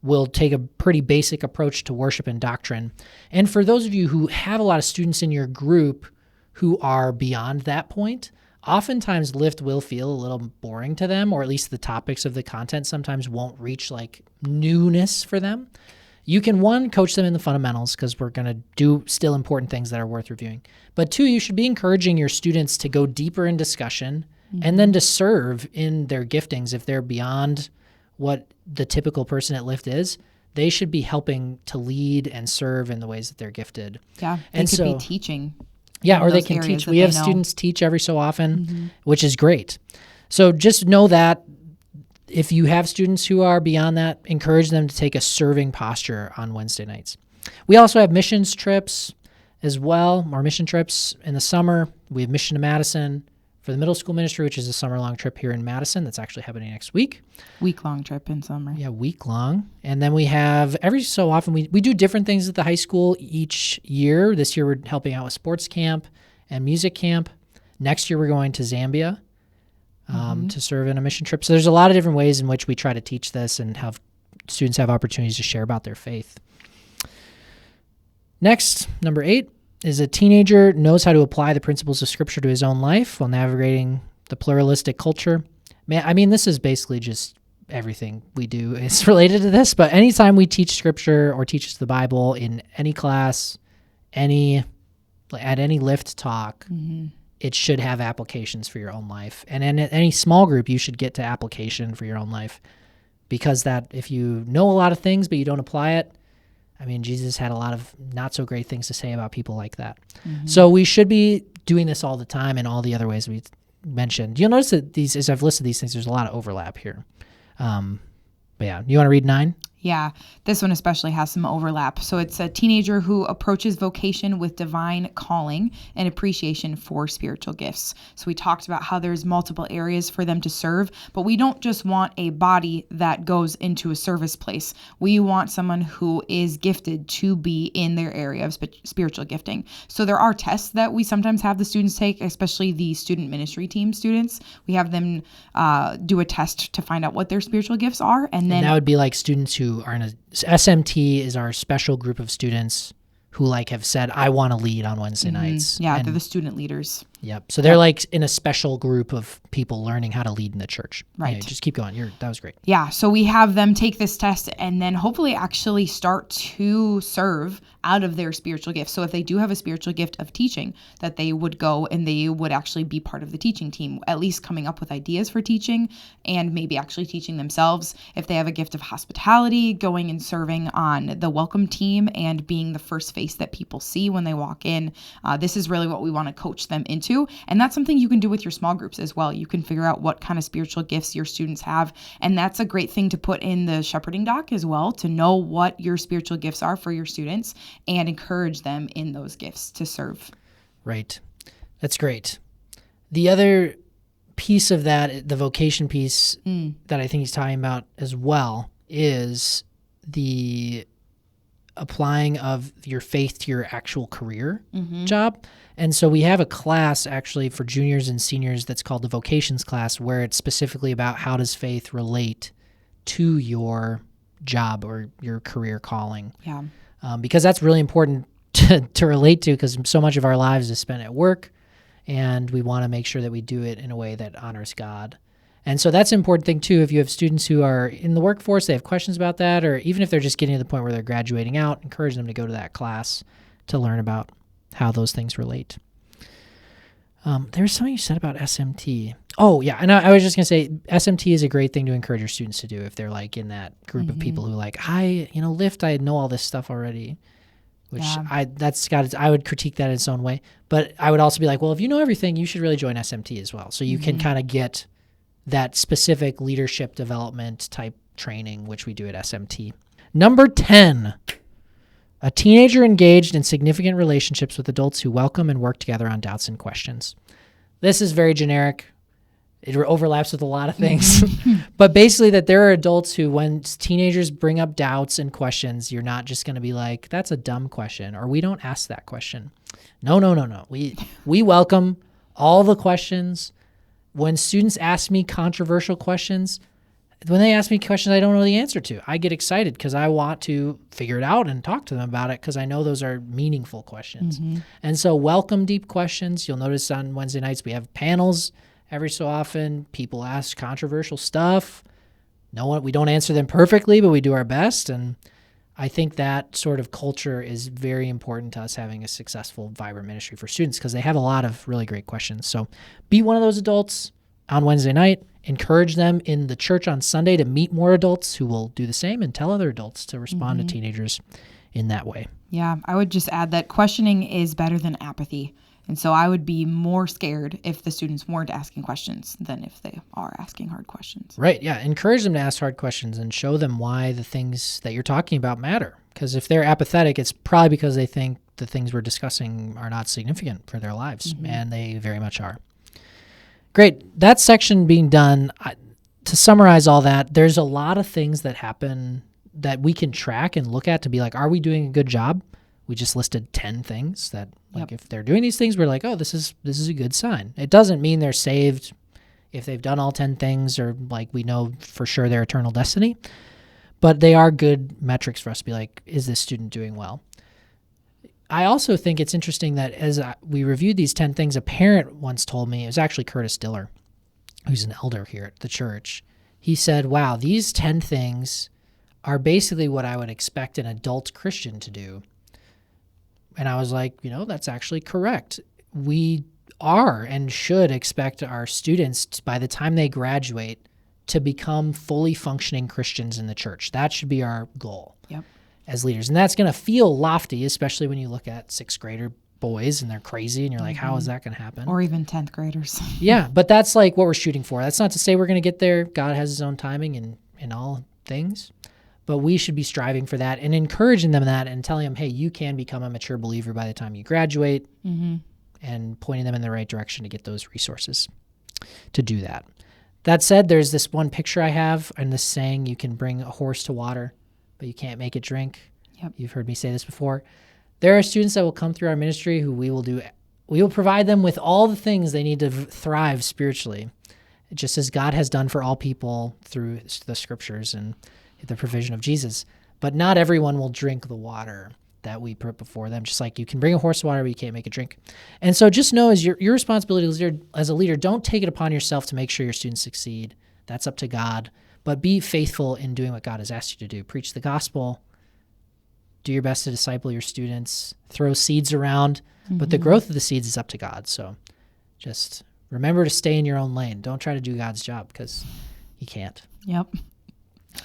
we'll take a pretty basic approach to worship and doctrine. And for those of you who have a lot of students in your group who are beyond that point, oftentimes Lift will feel a little boring to them, or at least the topics of the content sometimes won't reach newness for them. You can, 1, coach them in the fundamentals because we're going to do still important things that are worth reviewing. But 2, you should be encouraging your students to go deeper in discussion and then to serve in their giftings. If they're beyond what the typical person at Lift is, they should be helping to lead and serve in the ways that they're gifted. Yeah, they could be teaching. Yeah, or they can teach. We have students teach every so often, which is great. So just know that if you have students who are beyond that, encourage them to take a serving posture on Wednesday nights. We also have missions trips as well, our mission trips in the summer. We have Mission to Madison for the middle school ministry, which is a summer-long trip here in Madison that's actually happening next week. Week-long trip in summer. Yeah, week-long. And then we have, every so often, we do different things at the high school each year. This year we're helping out with sports camp and music camp. Next year we're going to Zambia to serve in a mission trip. So there's a lot of different ways in which we try to teach this and have students have opportunities to share about their faith. Next, number 8, is a teenager knows how to apply the principles of Scripture to his own life while navigating the pluralistic culture. This is basically just everything we do is related to this, but anytime we teach Scripture or teach the Bible in any class, at any Lift talk, it should have applications for your own life. And in any small group, you should get to application for your own life, because that if you know a lot of things but you don't apply it, Jesus had a lot of not so great things to say about people like that. So we should be doing this all the time in all the other ways we mentioned. You'll notice that as I've listed these things, there's a lot of overlap here. But yeah, you want to read 9? Yeah, this one especially has some overlap. So it's a teenager who approaches vocation with divine calling and appreciation for spiritual gifts. So we talked about how there's multiple areas for them to serve, but we don't just want a body that goes into a service place. We want someone who is gifted to be in their area of spiritual gifting. So there are tests that we sometimes have the students take, especially the student ministry team students. We have them do a test to find out what their spiritual gifts are. And then that would be like students who are in SMT is our special group of students who have said, I want to lead on Wednesday nights. Yeah, they're the student leaders. Yep. So they're like in a special group of people learning how to lead in the church. Right. Anyway, just keep going. That was great. Yeah, so we have them take this test and then hopefully actually start to serve out of their spiritual gift. So if they do have a spiritual gift of teaching, that they would go and they would actually be part of the teaching team, at least coming up with ideas for teaching and maybe actually teaching themselves. If they have a gift of hospitality, going and serving on the welcome team and being the first face that people see when they walk in. This is really what we want to coach them into. And that's something you can do with your small groups as well. You can figure out what kind of spiritual gifts your students have. And that's a great thing to put in the shepherding doc as well, to know what your spiritual gifts are for your students and encourage them in those gifts to serve. Right. That's great. The other piece of that, the vocation piece that I think he's talking about as well, is the applying of your faith to your actual career job. And so we have a class actually for juniors and seniors that's called the vocations class, where it's specifically about how does faith relate to your job or your career calling. Yeah. Because that's really important to relate to, because so much of our lives is spent at work, and we want to make sure that we do it in a way that honors God. And so that's an important thing too. If you have students who are in the workforce, they have questions about that, or even if they're just getting to the point where they're graduating out, encourage them to go to that class to learn about how those things relate. There was something you said about SMT. Oh, yeah. And I was just going to say, SMT is a great thing to encourage your students to do if they're like in that group of people who like, Lyft, I know all this stuff already, which I would critique that in its own way. But I would also be like, well, if you know everything, you should really join SMT as well. So you can kind of get that specific leadership development type training, which we do at SMT. Number 10. A teenager engaged in significant relationships with adults who welcome and work together on doubts and questions. This is very generic. It overlaps with a lot of things. But basically that there are adults who, when teenagers bring up doubts and questions, you're not just going to be like, that's a dumb question, or we don't ask that question. No. We welcome all the questions. When students ask me controversial questions, when they ask me questions I don't know the answer to, I get excited because I want to figure it out and talk to them about it, because I know those are meaningful questions. And so welcome deep questions. You'll notice on Wednesday nights we have panels every so often. People ask controversial stuff. We don't answer them perfectly, but we do our best. And I think that sort of culture is very important to us having a successful, vibrant ministry for students, because they have a lot of really great questions. So be one of those adults on Wednesday night. Encourage them in the church on Sunday to meet more adults who will do the same, and tell other adults to respond to teenagers in that way. Yeah, I would just add that questioning is better than apathy. And so I would be more scared if the students weren't asking questions than if they are asking hard questions. Right, yeah. Encourage them to ask hard questions and show them why the things that you're talking about matter. Because if they're apathetic, it's probably because they think the things we're discussing are not significant for their lives, and they very much are. Great. That section being done, to summarize all that, there's a lot of things that happen that we can track and look at to be like, are we doing a good job? We just listed 10 things that, like, if they're doing these things, we're like, oh, this is a good sign. It doesn't mean they're saved if they've done all 10 things, or like we know for sure their eternal destiny, but they are good metrics for us to be like, is this student doing well? I also think it's interesting that as we reviewed these 10 things, a parent once told me, it was actually Curtis Diller, who's an elder here at the church. He said, wow, these 10 things are basically what I would expect an adult Christian to do. And I was like, that's actually correct. We are and should expect our students, by the time they graduate, to become fully functioning Christians in the church. That should be our goal. Yep. As leaders. And that's going to feel lofty, especially when you look at sixth grader boys and they're crazy and you're like, how is that going to happen? Or even 10th graders. Yeah, but that's like what we're shooting for. That's not to say we're going to get there. God has his own timing in all things, but we should be striving for that and encouraging them that and telling them, hey, you can become a mature believer by the time you graduate, and pointing them in the right direction to get those resources to do that. That said, there's this one picture I have and this saying, you can bring a horse to water, but you can't make it drink. Yep. You've heard me say this before. There are students that will come through our ministry who we will provide them with all the things they need to thrive spiritually, just as God has done for all people through the scriptures and the provision of Jesus. But not everyone will drink the water that we put before them. Just like you can bring a horse of water, but you can't make a drink. And so just know as your responsibility as a leader, don't take it upon yourself to make sure your students succeed. That's up to God. But be faithful in doing what God has asked you to do. Preach the gospel. Do your best to disciple your students. Throw seeds around. But the growth of the seeds is up to God. So just remember to stay in your own lane. Don't try to do God's job because he can't. Yep.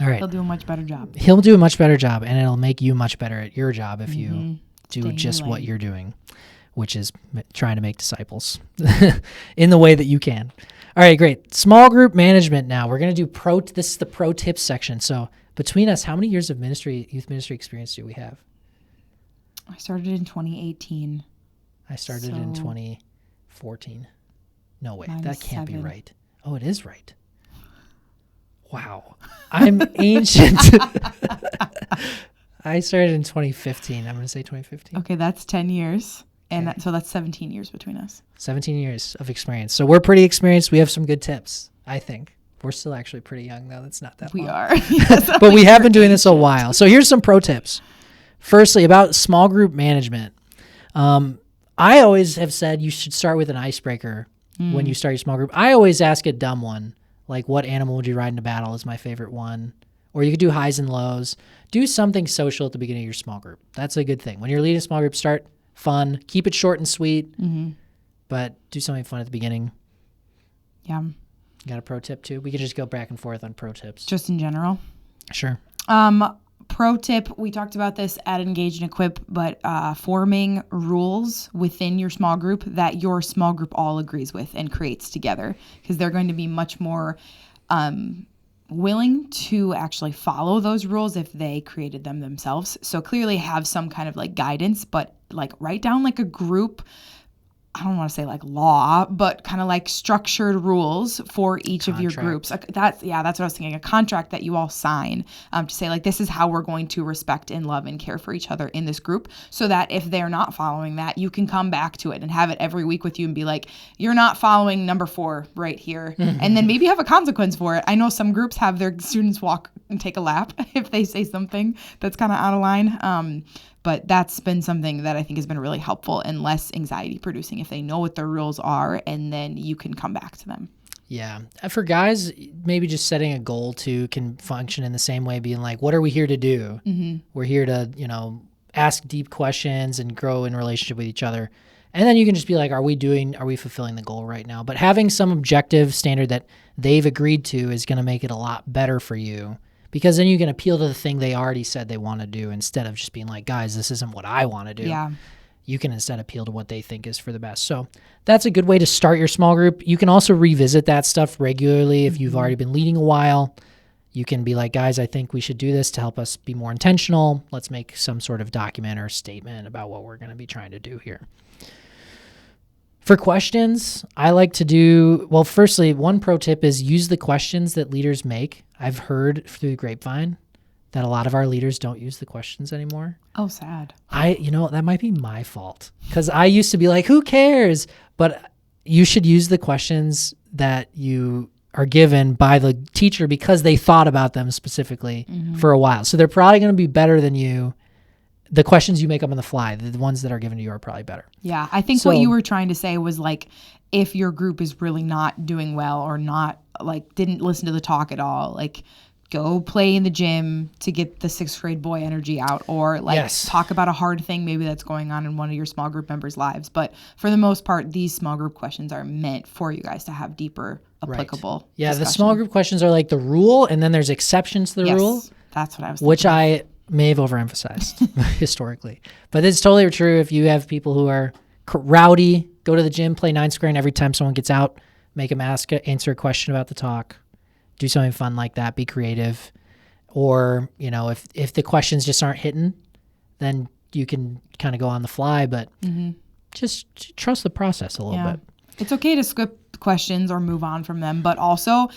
All right. He'll do a much better job. He'll do a much better job, and it'll make you much better at your job if you Stay do in just your what lane. you're doing, which is trying to make disciples in the way that you can. All right, great. Small group management now. We're going to do this is the pro tips section. So between us, how many years of youth ministry experience do we have? I started in 2018. I started in So- 2014. No way. Mine That is can't be 7. right. Oh, it is right. Wow. I'm ancient. I started in 2015. I'm going to say 2015. Okay, that's 10 years. And Okay. so that's 17 years between us. 17 years of experience. So we're pretty experienced. We have some good tips, I think. We're still actually pretty young, though. That's not that We long. are. Yes, But we have been doing this a while. So here's some pro tips. Firstly, about small group management. I always have said you should start with an icebreaker when you start your small group. I always ask a dumb one, like what animal would you ride in a battle is my favorite one. Or you could do highs and lows. Do something social at the beginning of your small group. That's a good thing. When you're leading a small group, start fun. Keep it short and sweet, but do something fun at the beginning. Yeah. You got a pro tip too? We could just go back and forth on pro tips. Just in general. Sure. Pro tip, we talked about this at Engage and Equip, but forming rules within your small group that your small group all agrees with and creates together, because they're going to be much more willing to actually follow those rules if they created them themselves. So clearly have some kind of like guidance, but like write down like a group, I don't want to say like law, but kind of like structured rules for each of your groups. That's what I was thinking. A contract that you all sign to say like, this is how we're going to respect and love and care for each other in this group, so that if they're not following that, you can come back to it and have it every week with you and be like, you're not following number 4 right here. And then maybe have a consequence for it. I know some groups have their students walk and take a lap if they say something that's kind of out of line. But that's been something that I think has been really helpful and less anxiety producing if they know what their rules are, and then you can come back to them. Yeah. For guys, maybe just setting a goal too can function in the same way, being like, what are we here to do? We're here to, ask deep questions and grow in relationship with each other. And then you can just be like, are we fulfilling the goal right now? But having some objective standard that they've agreed to is going to make it a lot better for you. Because then you can appeal to the thing they already said they want to do instead of just being like, guys, this isn't what I want to do. Yeah. You can instead appeal to what they think is for the best. So that's a good way to start your small group. You can also revisit that stuff regularly. If you've already been leading a while, you can be like, guys, I think we should do this to help us be more intentional. Let's make some sort of document or statement about what we're going to be trying to do here. For questions, I like to do, well, firstly, one pro tip is use the questions that leaders make. I've heard through the grapevine that a lot of our leaders don't use the questions anymore. Oh, sad. That might be my fault, because I used to be like, who cares? But you should use the questions that you are given by the teacher because they thought about them specifically for a while. So they're probably going to be better than you. The questions you make up on the fly, the ones that are given to you are probably better. Yeah, I think what you were trying to say was like, if your group is really not doing well or not like didn't listen to the talk at all, like go play in the gym to get the 6th grade boy energy out, or like talk about a hard thing maybe that's going on in one of your small group members' lives. But for the most part, these small group questions are meant for you guys to have deeper, applicable discussion. The small group questions are like the rule, and then there's exceptions to the rule. That's what I was thinking. Which I may have overemphasized historically. But it's totally true. If you have people who are rowdy, go to the gym, play 9 square, and every time someone gets out, make them answer a question about the talk. Do something fun like that. Be creative. Or, if the questions just aren't hitting, then you can kind of go on the fly, but just trust the process a little bit. It's okay to skip questions or move on from them, but also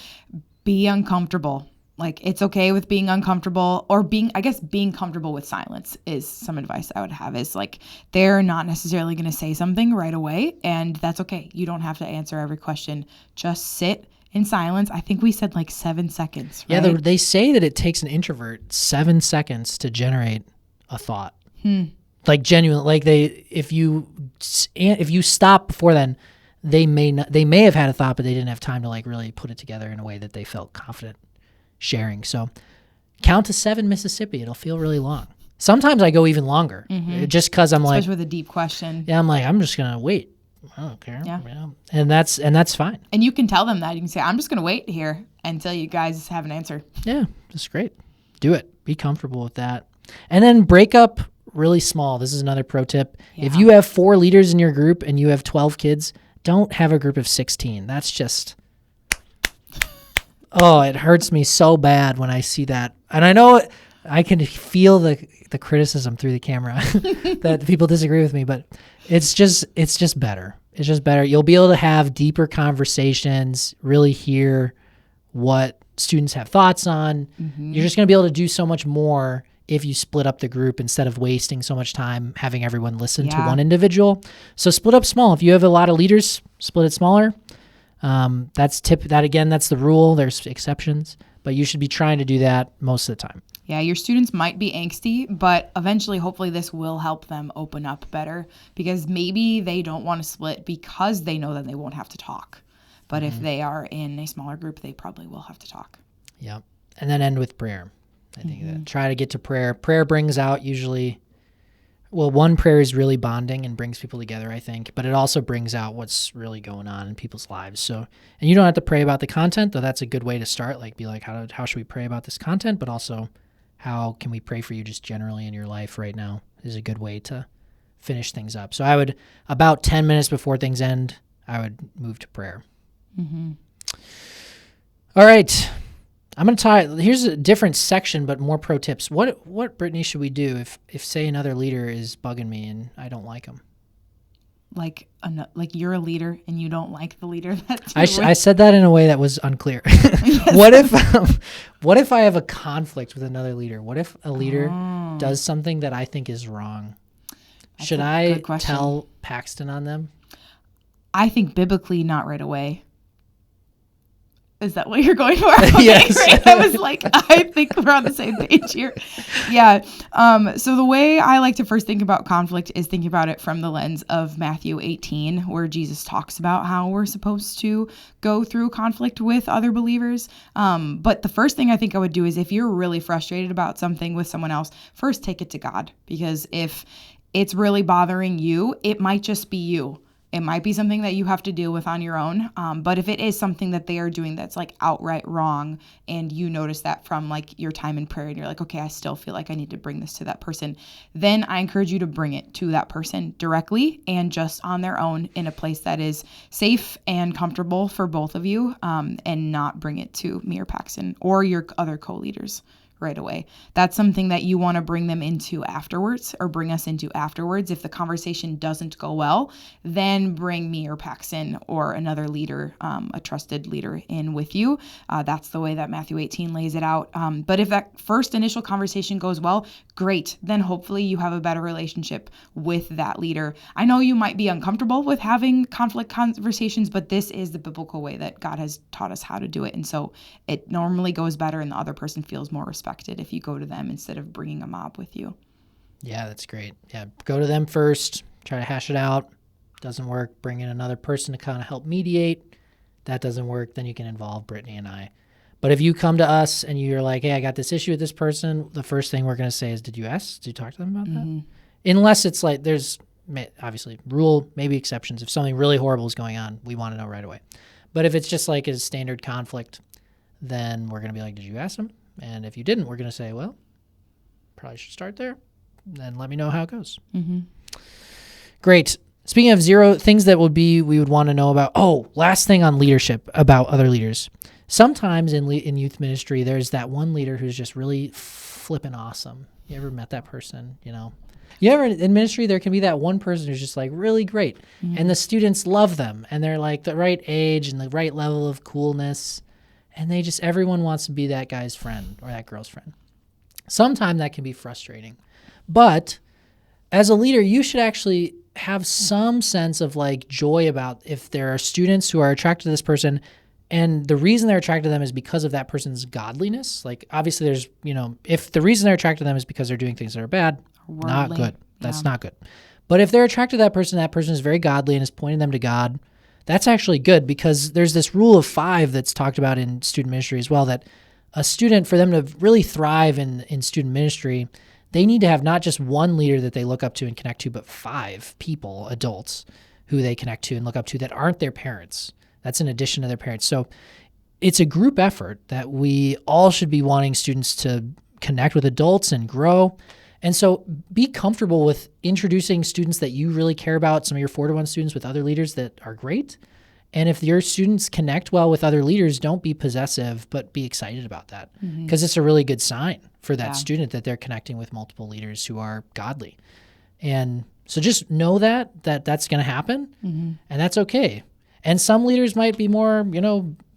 be uncomfortable. Like, it's okay with being uncomfortable, or being comfortable with silence is some advice I would have, is like, they're not necessarily going to say something right away, and that's okay. You don't have to answer every question. Just sit in silence. I think we said like 7 seconds, right? Yeah, they say that it takes an introvert 7 seconds to generate a thought. Like genuine, like if you stop before then, they may have had a thought, but they didn't have time to like really put it together in a way that they felt confident sharing. So count to 7 Mississippi. It'll feel really long. Sometimes I go even longer, just because I'm Especially like, with a deep question. yeah, I'm like, I'm just gonna wait. I don't care. Yeah. And that's fine. And you can tell them that. You can say, I'm just going to wait here until you guys have an answer. Yeah, that's great. Do it. Be comfortable with that. And then break up really small. This is another pro tip. If Yeah. you have 4 leaders in your group and you have 12 kids, don't have a group of 16. That's just, oh, it hurts me so bad when I see that. And I know I can feel the criticism through the camera that people disagree with me, but it's just better. It's just better. You'll be able to have deeper conversations, really hear what students have thoughts on. You're just going to be able to do so much more if you split up the group instead of wasting so much time having everyone listen to Yeah. one individual. So split up small. If you have a lot of leaders, split it smaller. That's the rule. There's exceptions, but you should be trying to do that most of the time. Yeah, your students might be angsty, but eventually, hopefully, this will help them open up better because maybe they don't want to split because they know that they won't have to talk. But if they are in a smaller group, they probably will have to talk. Yeah. And then end with prayer. I think that try to get to prayer. Prayer brings out usually, well, one, prayer is really bonding and brings people together, I think, but it also brings out what's really going on in people's lives. So, and you don't have to pray about the content, though that's a good way to start. Like, be like, how should we pray about this content? But also, how can we pray for you just generally in your life right now is a good way to finish things up. So I would, about 10 minutes before things end, I would move to prayer. All right. I'm going to tie, here's a different section, but more pro tips. What, Brittany, should we do if say another leader is bugging me and I don't like him? Like you're a leader and you don't like the leader that's I said that in a way that was unclear. What if I have a conflict with another leader? What if a leader does something that I think is wrong? Should I good question. tell Paxton on them? I think biblically, not right away. Is that what you're going for? Okay, Yes. great. I was like, I think we're on the same page here. Yeah. So the way I like to first think about conflict is thinking about it from the lens of Matthew 18, where Jesus talks about how we're supposed to go through conflict with other believers. But the first thing I think I would do is if you're really frustrated about something with someone else, first take it to God. Because if it's really bothering you, it might just be you. It might be something that you have to deal with on your own. But if it is something that they are doing that's like outright wrong and you notice that from like your time in prayer and you're like, okay, I still feel like I need to bring this to that person, then I encourage you to bring it to that person directly and just on their own in a place that is safe and comfortable for both of you, and not bring it to me or Paxton or your other co-leaders right away. That's something that you want to bring them into afterwards or bring us into afterwards. If the conversation doesn't go well, then bring me or Paxton or another leader, a trusted leader in with you. That's the way that Matthew 18 lays it out. But if that first initial conversation goes well, great. Then hopefully you have a better relationship with that leader. I know you might be uncomfortable with having conflict conversations, but this is the biblical way that God has taught us how to do it. And so it normally goes better and the other person feels more respected if you go to them instead of bringing a mob with you. Yeah, that's great. Yeah, go to them first, try to hash it out. Doesn't work, bring in another person to kind of help mediate. That doesn't work, then you can involve Brittany and I. But if you come to us and you're like, hey, I got this issue with this person, the first thing we're going to say is, did you talk to them about that? Unless it's like, there's obviously rule, maybe exceptions. If something really horrible is going on, we want to know right away. But if it's just like a standard conflict, then we're going to be like, did you ask them? And if you didn't, we're going to say, well, probably should start there. Then let me know how it goes. Great. Speaking of zero, things that we would want to know about. Oh, last thing on leadership about other leaders. Sometimes in youth ministry, there's that one leader who's just really flippin' awesome. You ever met that person? In ministry, there can be that one person who's just like really great. And the students love them. And they're like the right age and the right level of coolness. And everyone wants to be that guy's friend or that girl's friend. Sometimes that can be frustrating. But as a leader, you should actually have some sense of like joy about if there are students who are attracted to this person and the reason they're attracted to them is because of that person's godliness. Like obviously there's, if the reason they're attracted to them is because they're doing things that are bad, not Worldly. good. That's Yeah. not good. But if they're attracted to that person is very godly and is pointing them to God, that's actually good, because there's this rule of 5 that's talked about in student ministry as well, that a student, for them to really thrive in student ministry, they need to have not just one leader that they look up to and connect to, but 5 people, adults, who they connect to and look up to that aren't their parents. That's in addition to their parents. So it's a group effort that we all should be wanting students to connect with adults and grow. And so be comfortable with introducing students that you really care about, some of your 4-to-1 students, with other leaders that are great. And if your students connect well with other leaders, don't be possessive, but be excited about that, because it's a really good sign for that student that they're connecting with multiple leaders who are godly. And so just know that that's going to happen, and that's okay. And some leaders might be more,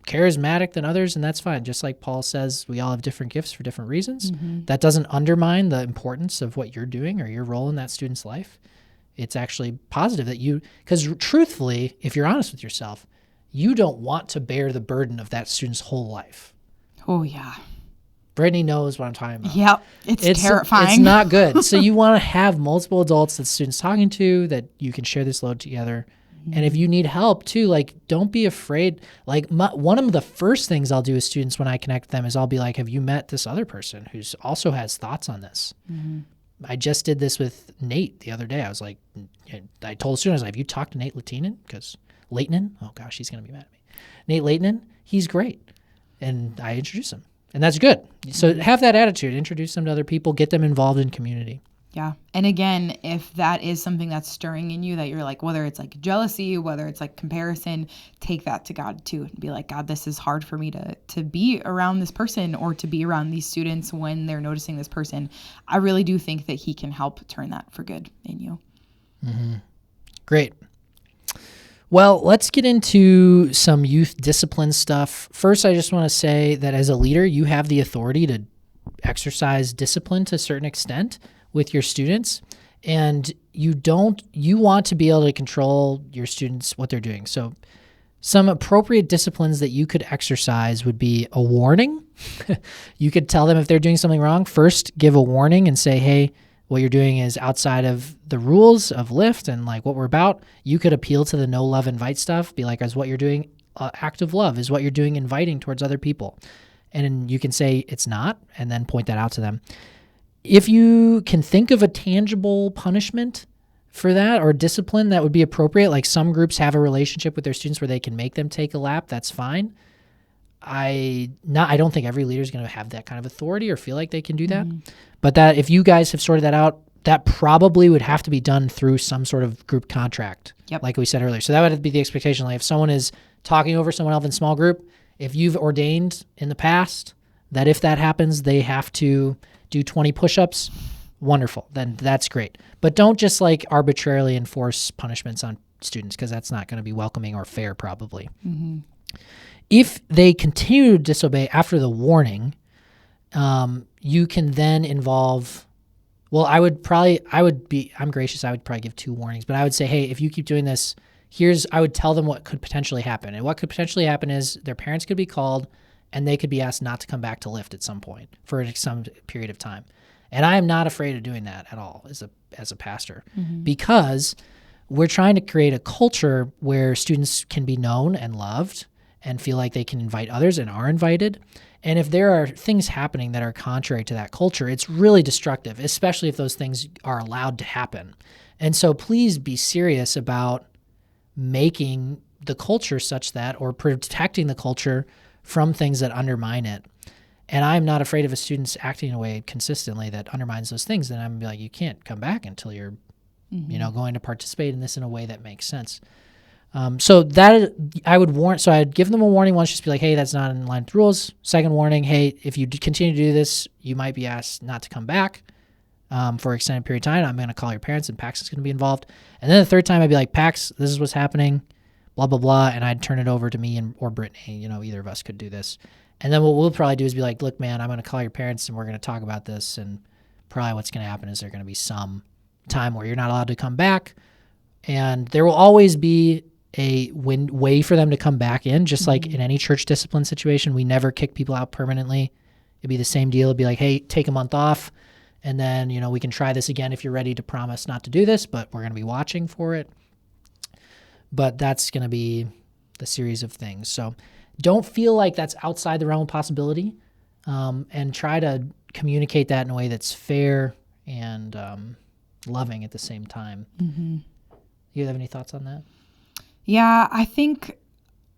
charismatic than others, and that's fine. Just like Paul says, we all have different gifts for different reasons. That doesn't undermine the importance of what you're doing or your role in that student's life. It's actually positive that because truthfully, if you're honest with yourself, you don't want to bear the burden of that student's whole life. Oh, yeah. Brittany knows what I'm talking about. Yep. It's terrifying. It's not good. So you want to have multiple adults that the student's talking to, that you can share this load together. And if you need help too, like, don't be afraid. Like, one of the first things I'll do with students when I connect them is I'll be like, have you met this other person who's also has thoughts on this? I just did this with Nate the other day. I was like, I told a student, I was like, have you talked to Nate Latinen? Because Latinen, oh gosh, he's going to be mad at me. Nate Latinen, he's great. And I introduced him. And that's good. So have that attitude. Introduce them to other people. Get them involved in community. Yeah. And again, if that is something that's stirring in you, that you're like, whether it's like jealousy, whether it's like comparison, take that to God too, and be like, God, this is hard for me to be around this person, or to be around these students when they're noticing this person. I really do think that he can help turn that for good in you. Great. Well, let's get into some youth discipline stuff. First, I just want to say that as a leader, you have the authority to exercise discipline to a certain extent with your students, and you want to be able to control your students, what they're doing. So some appropriate disciplines that you could exercise would be a warning. You could tell them if they're doing something wrong. First, give a warning and say, hey, what you're doing is outside of the rules of Lift and like what we're about. You could appeal to the no love invite stuff. Be like, is what you're doing act of love? Is what you're doing inviting towards other people? And you can say it's not, and then point that out to them. If you can think of a tangible punishment for that or discipline that would be appropriate, like some groups have a relationship with their students where they can make them take a lap, that's fine. I don't think every leader is going to have that kind of authority or feel like they can do that. But that if you guys have sorted that out, that probably would have to be done through some sort of group contract, like we said earlier. So that would be the expectation. Like if someone is talking over someone else in small group, if you've ordained in the past that if that happens, they have to do 20 push-ups, wonderful. Then that's great. But don't just like arbitrarily enforce punishments on students, because that's not going to be welcoming or fair probably. If they continue to disobey after the warning, you can then involve, well, I'm gracious, I would probably give 2 warnings, but I would say, hey, if you keep doing this, I would tell them what could potentially happen. And what could potentially happen is their parents could be called and they could be asked not to come back to Lift at some point for some period of time. And I am not afraid of doing that at all as a pastor, because we're trying to create a culture where students can be known and loved and feel like they can invite others and are invited. And if there are things happening that are contrary to that culture, it's really destructive, especially if those things are allowed to happen. And so please be serious about making the culture such that, or protecting the culture from things that undermine it. And I'm not afraid of a student's acting in a way consistently that undermines those things. Then I'm like, you can't come back until you're, going to participate in this in a way that makes sense. So that I'd give them a warning once, just be like, hey, that's not in line with rules. Second warning, hey, if you continue to do this, you might be asked not to come back for an extended period of time. I'm going to call your parents, and PAX is going to be involved. And then the third time I'd be like, PAX, this is what's happening, blah, blah, blah. And I'd turn it over to me or Brittany, either of us could do this. And then what we'll probably do is be like, look, man, I'm going to call your parents and we're going to talk about this. And probably what's going to happen is there's going to be some time where you're not allowed to come back. And there will always be a way for them to come back in, just like in any church discipline situation. We never kick people out permanently. It'd be the same deal. It'd be like, hey, take a month off. And then, we can try this again if you're ready to promise not to do this, but we're going to be watching for it. But that's going to be the series of things. So don't feel like that's outside the realm of possibility, and try to communicate that in a way that's fair and loving at the same time. Mm-hmm. You have any thoughts on that? Yeah, I think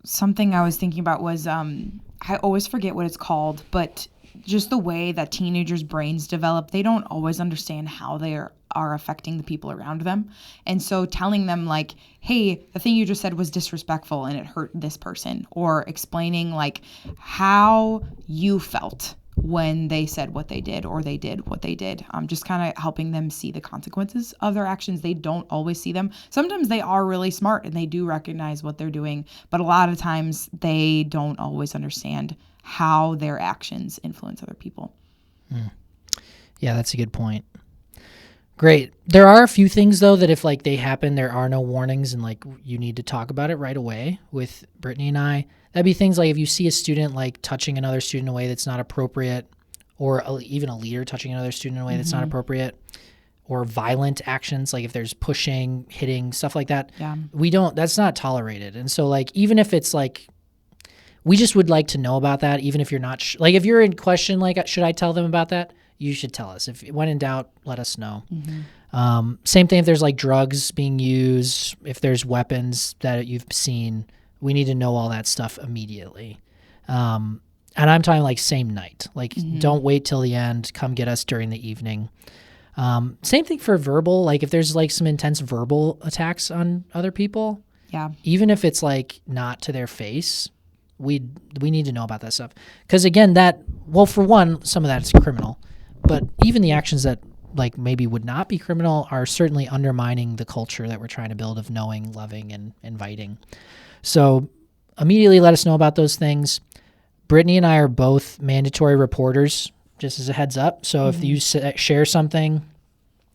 something I was thinking about was I always forget what it's called, but just the way that teenagers' brains develop, they don't always understand how they are affecting the people around them. And so telling them like, hey, the thing you just said was disrespectful and it hurt this person, or explaining like how you felt when they said what they did or they did what they did. Just kind of helping them see the consequences of their actions. They don't always see them. Sometimes they are really smart and they do recognize what they're doing, but a lot of times they don't always understand how their actions influence other people. Yeah, that's a good point. Great. There are a few things though that if like they happen, there are no warnings and like you need to talk about it right away with Brittany and I. That'd be things like if you see a student like touching another student in a way that's not appropriate, or even a leader touching another student in a way that's not appropriate, or violent actions, like if there's pushing, hitting, stuff like that. Yeah. That's not tolerated. And so like, even if it's like, we just would like to know about that, even if you're not, like if you're in question, like, should I tell them about that? You should tell us. If when in doubt, let us know. Same thing if there's like drugs being used, if there's weapons that you've seen, we need to know all that stuff immediately. And I'm talking like same night. Like don't wait till the end. Come get us during the evening. Same thing for verbal. Like if there's like some intense verbal attacks on other people, even if it's like not to their face, we need to know about that stuff. Because again, for one, some of that is criminal. But even the actions that like maybe would not be criminal are certainly undermining the culture that we're trying to build of knowing, loving, and inviting. So immediately let us know about those things. Brittany and I are both mandatory reporters, just as a heads up. So if you share something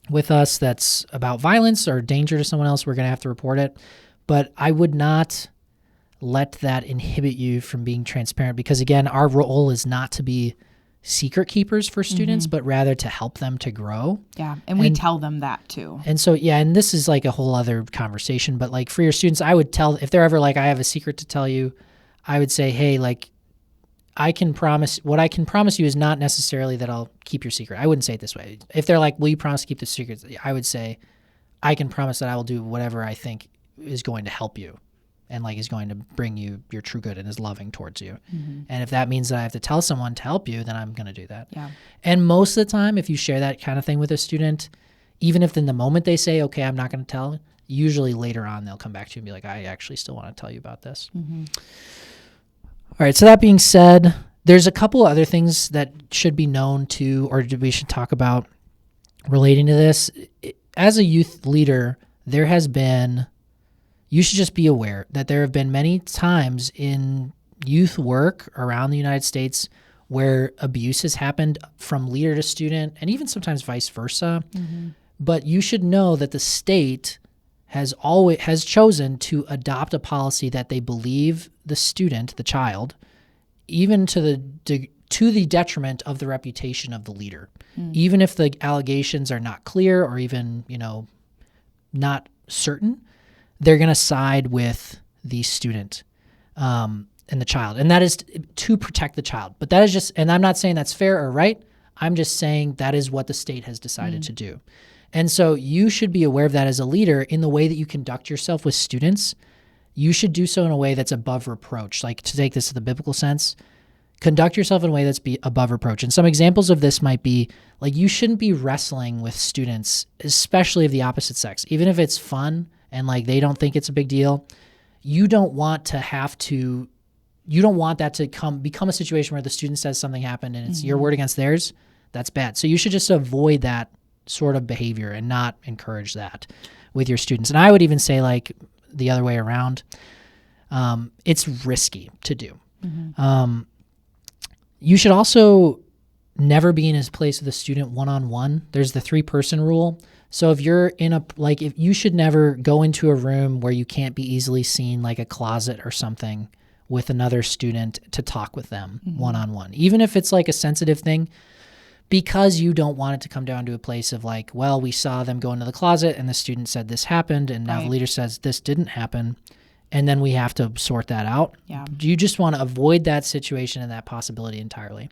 with us that's about violence or danger to someone else, we're going to have to report it. But I would not let that inhibit you from being transparent, because again, our role is not to be secret keepers for students, but rather to help them to grow. Yeah, and we tell them that too. And so, and this is like a whole other conversation, but like for your students, I would tell, if they're ever like, I have a secret to tell you, I would say, hey, like, what I can promise you is not necessarily that I'll keep your secret. I wouldn't say it this way. If they're like, will you promise to keep the secret? I would say, I can promise that I will do whatever I think is going to help you and like is going to bring you your true good and is loving towards you. And if that means that I have to tell someone to help you, then I'm going to do that. Yeah. And most of the time, if you share that kind of thing with a student, even if in the moment they say, okay, I'm not going to tell, usually later on they'll come back to you and be like, I actually still want to tell you about this. All right. So that being said, there's a couple other things that should be known to, or we should talk about relating to this. As a youth leader, you should just be aware that there have been many times in youth work around the United States where abuse has happened from leader to student, and even sometimes vice versa. But you should know that the state has chosen to adopt a policy that they believe the student, the child, even to the detriment of the reputation of the leader. Even if the allegations are not clear or even, not certain, they're going to side with the student and the child. And that is to protect the child. But that is just, and I'm not saying that's fair or right. I'm just saying that is what the state has decided to do. And so you should be aware of that as a leader in the way that you conduct yourself with students. You should do so in a way that's above reproach. Like, to take this to the biblical sense, conduct yourself in a way that's above reproach. And some examples of this might be, like, you shouldn't be wrestling with students, especially of the opposite sex. Even if it's fun and like they don't think it's a big deal, you don't want that to become a situation where the student says something happened and it's your word against theirs. That's bad. So you should just avoid that sort of behavior and not encourage that with your students. And I would even say, like, the other way around, it's risky to do. You should also never be in his place with a student one-on-one. There's the 3-person rule. So if you're if you should never go into a room where you can't be easily seen, like a closet or something, with another student to talk with them one-on-one. Even if it's like a sensitive thing, because you don't want it to come down to a place of like, well, we saw them go into the closet and the student said this happened and now the leader says this didn't happen, and then we have to sort that out. Yeah. You just want to avoid that situation and that possibility entirely.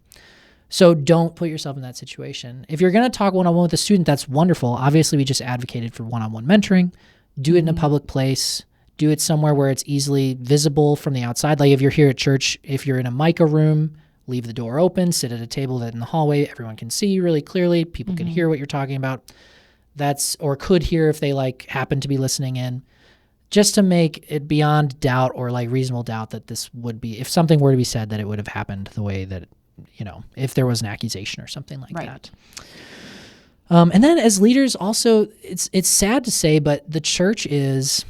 So don't put yourself in that situation. If you're going to talk one-on-one with a student, that's wonderful. Obviously, we just advocated for one-on-one mentoring. Do it in a public place. Do it somewhere where it's easily visible from the outside. Like if you're here at church, if you're in a mica room, leave the door open, sit at a table that in the hallway, everyone can see you really clearly. People can hear what you're talking about. Or could hear if they like happen to be listening in. Just to make it beyond doubt or like reasonable doubt that this would be, if something were to be said, that it would have happened the way that, if there was an accusation or something like that. And then as leaders also, it's sad to say, but the church is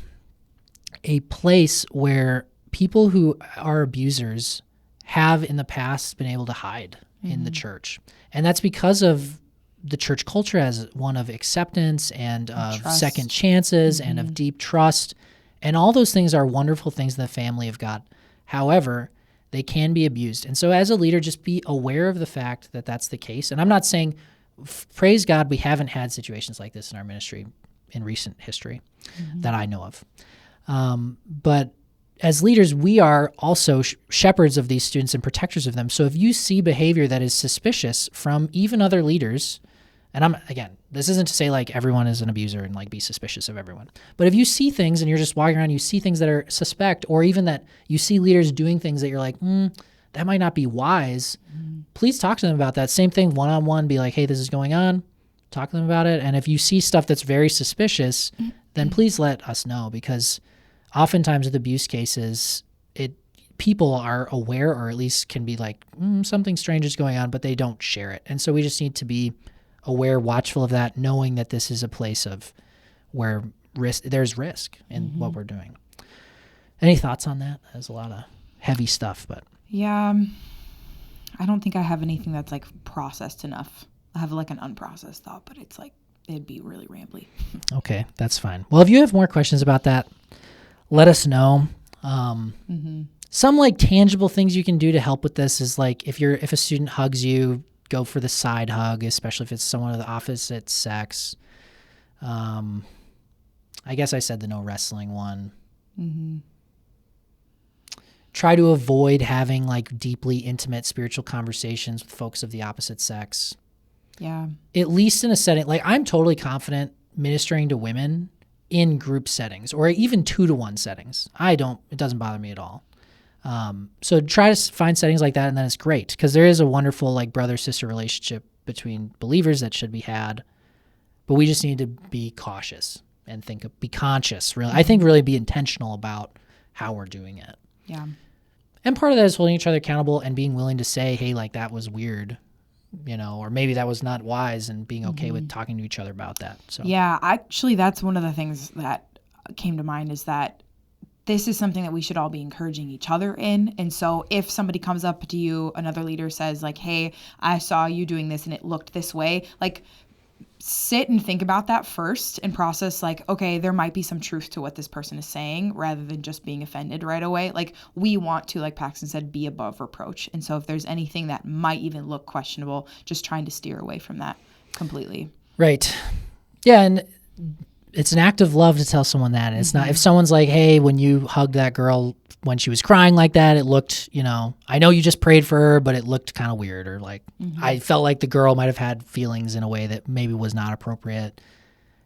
a place where people who are abusers have in the past been able to hide in the church. And that's because of the church culture as one of acceptance and of trust. Second chances and of deep trust. And all those things are wonderful things in the family of God. However, they can be abused. And so as a leader, just be aware of the fact that that's the case. And I'm not saying, praise God, we haven't had situations like this in our ministry in recent history that I know of. But as leaders, we are also shepherds of these students and protectors of them. So if you see behavior that is suspicious from even other leaders, and this isn't to say like everyone is an abuser and like be suspicious of everyone. But if you see things and you're just walking around, you see things that are suspect, or even that you see leaders doing things that you're like, that might not be wise, please talk to them about that. Same thing, one-on-one, be like, hey, this is going on. Talk to them about it. And if you see stuff that's very suspicious, then please let us know, because oftentimes with abuse cases, people are aware, or at least can be like, something strange is going on, but they don't share it. And so we just need to be aware, watchful of that, knowing that this is a place of where there's risk in what we're doing. Any thoughts on that? There's a lot of heavy stuff, but Yeah, I don't think I have anything that's like processed enough. I have like an unprocessed thought, but it's like, it'd be really rambly. Okay, that's fine. Well, if you have more questions about that, let us know. Some like tangible things you can do to help with this is like if a student hugs you, go for the side hug, especially if it's someone of the opposite sex. I guess I said the no wrestling one. Try to avoid having like deeply intimate spiritual conversations with folks of the opposite sex. Yeah. At least in a setting, like I'm totally confident ministering to women in group settings or even 2-to-1 settings. It doesn't bother me at all. So try to find settings like that, and then it's great, because there is a wonderful like brother-sister relationship between believers that should be had, but we just need to be cautious and be conscious, really. I think really be intentional about how we're doing it. Yeah. And part of that is holding each other accountable and being willing to say, hey, like that was weird, or maybe that was not wise, and being okay with talking to each other about that. So Yeah, actually, that's one of the things that came to mind, is that this is something that we should all be encouraging each other in. And so if somebody comes up to you, another leader says like, hey, I saw you doing this and it looked this way, like sit and think about that first and process like, okay, there might be some truth to what this person is saying, rather than just being offended right away. Like we want to, like Paxton said, be above reproach. And so if there's anything that might even look questionable, just trying to steer away from that completely. Right. Yeah. And it's an act of love to tell someone that. And it's not, if someone's like, hey, when you hugged that girl when she was crying like that, it looked, I know you just prayed for her, but it looked kind of weird. Or like, I felt like the girl might have had feelings in a way that maybe was not appropriate.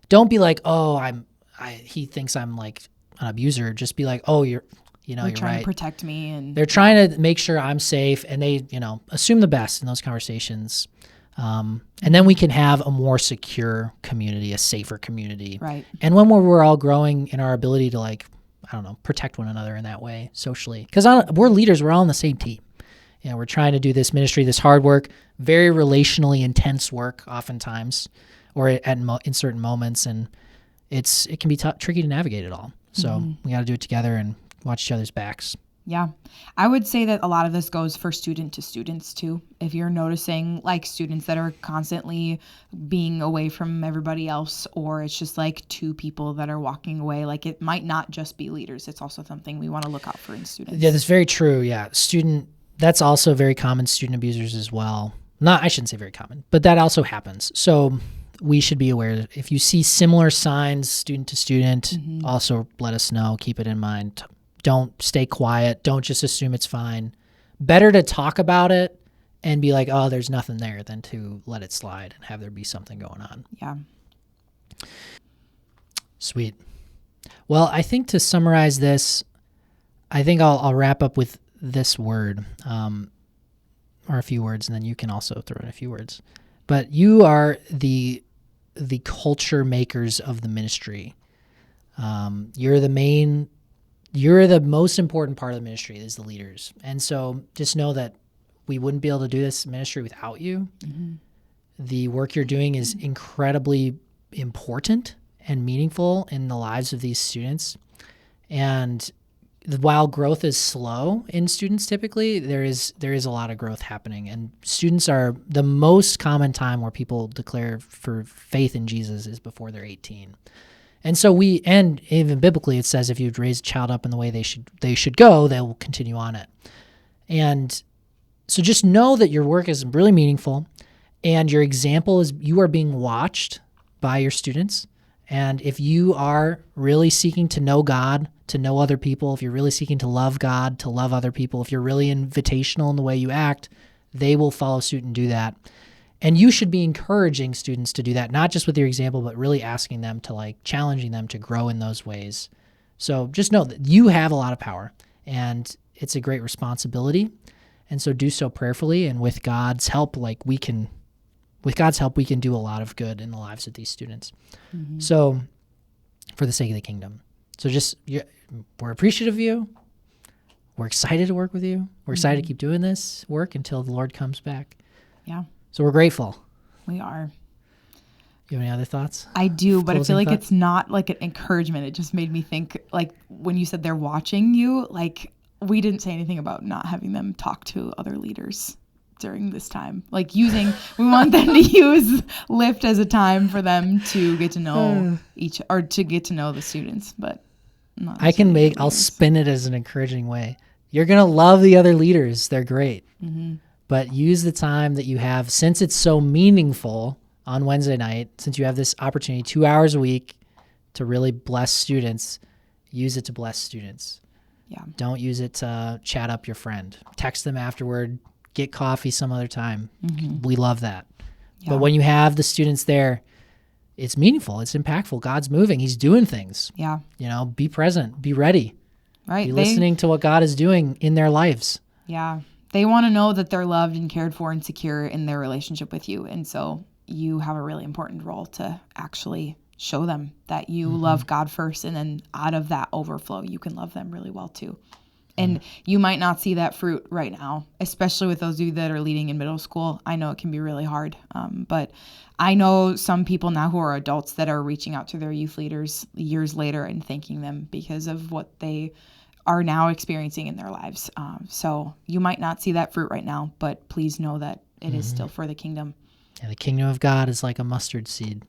Don't be like, oh, he thinks I'm like an abuser. Just be like, oh, you're trying right. to protect me. And they're trying to make sure I'm safe, and they, assume the best in those conversations. And then we can have a more secure community, a safer community. Right. And when we're all growing in our ability to protect one another in that way socially. Because we're leaders, we're all on the same team. We're trying to do this ministry, this hard work, very relationally intense work oftentimes, or in certain moments. And it can be tricky to navigate it all. So we got to do it together and watch each other's backs. Yeah. I would say that a lot of this goes for student to students too. If you're noticing like students that are constantly being away from everybody else, or it's just like two people that are walking away, like it might not just be leaders. It's also something we want to look out for in students. Yeah, that's very true. Yeah. That's also very common, student abusers as well. I shouldn't say very common, but that also happens. So we should be aware that if you see similar signs, student to student, also let us know. Keep it in mind. Don't stay quiet. Don't just assume it's fine. Better to talk about it and be like, oh, there's nothing there, than to let it slide and have there be something going on. Yeah. Sweet. Well, I think to summarize this, I think I'll wrap up with this word, or a few words, and then you can also throw in a few words. But you are the culture makers of the ministry. You're the most important part of the ministry is the leaders. And so just know that we wouldn't be able to do this ministry without you. The work you're doing is incredibly important and meaningful in the lives of these students. And while growth is slow in students, typically there is a lot of growth happening, and students are the most common time where people declare for faith in Jesus is before they're 18. And so and even biblically it says if you raise a child up in the way they should go, they will continue on it. And so just know that your work is really meaningful, and your example is you are being watched by your students. And if you are really seeking to know God, to know other people, if you're really seeking to love God, to love other people, if you're really invitational in the way you act, they will follow suit and do that. And you should be encouraging students to do that, not just with your example, but really asking them to challenging them to grow in those ways. So just know that you have a lot of power, and it's a great responsibility. And so do so prayerfully, and with God's help, we can do a lot of good in the lives of these students. So for the sake of the kingdom. So we're appreciative of you. We're excited to work with you. We're excited to keep doing this work until the Lord comes back. Yeah. So we're grateful. We are. You have any other thoughts? I do, but I feel like thoughts? it's not like an encouragement. It just made me think, when you said they're watching you, we didn't say anything about not having them talk to other leaders during this time. We want them to use Lift as a time for them to get to know to get to know the students, but not I'll spin it as an encouraging way. You're going to love the other leaders. They're great. But use the time that you have, since it's so meaningful on Wednesday night, since you have this opportunity 2 hours a week to really bless students, use it to bless students. Yeah. Don't use it to chat up your friend. Text them afterward. Get coffee some other time. We love that. Yeah. But when you have the students there, it's meaningful. It's impactful. God's moving. He's doing things. Yeah. Be present. Be ready. Right. Be listening to what God is doing in their lives. Yeah. They want to know that they're loved and cared for and secure in their relationship with you. And so you have a really important role to actually show them that you love God first, and then out of that overflow, you can love them really well too. And you might not see that fruit right now, especially with those of you that are leading in middle school. I know it can be really hard, but I know some people now who are adults that are reaching out to their youth leaders years later and thanking them because of what they are now experiencing in their lives. So you might not see that fruit right now, but please know that it is still for the kingdom. Yeah, the kingdom of God is like a mustard seed,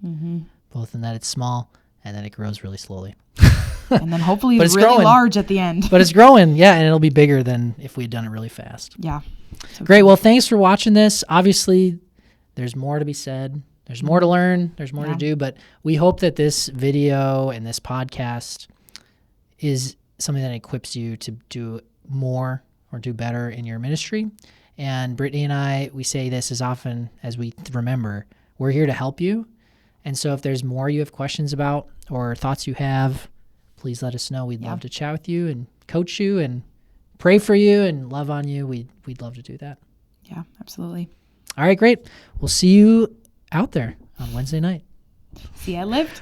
both in that it's small and then it grows really slowly. And then hopefully it's really growing. large at the end. But it's growing, yeah, and it'll be bigger than if we had done it really fast. Yeah. So Great. Well, thanks for watching this. Obviously, there's more to be said. There's more to learn. There's more to do. But we hope that this video and this podcast is something that equips you to do more or do better in your ministry. And Brittany and I, we say this as often as we remember, we're here to help you. And so if there's more you have questions about or thoughts you have, please let us know. We'd love to chat with you and coach you and pray for you and love on you. We'd love to do that. Yeah, absolutely. All right, great. We'll see you out there on Wednesday night. See, I lived.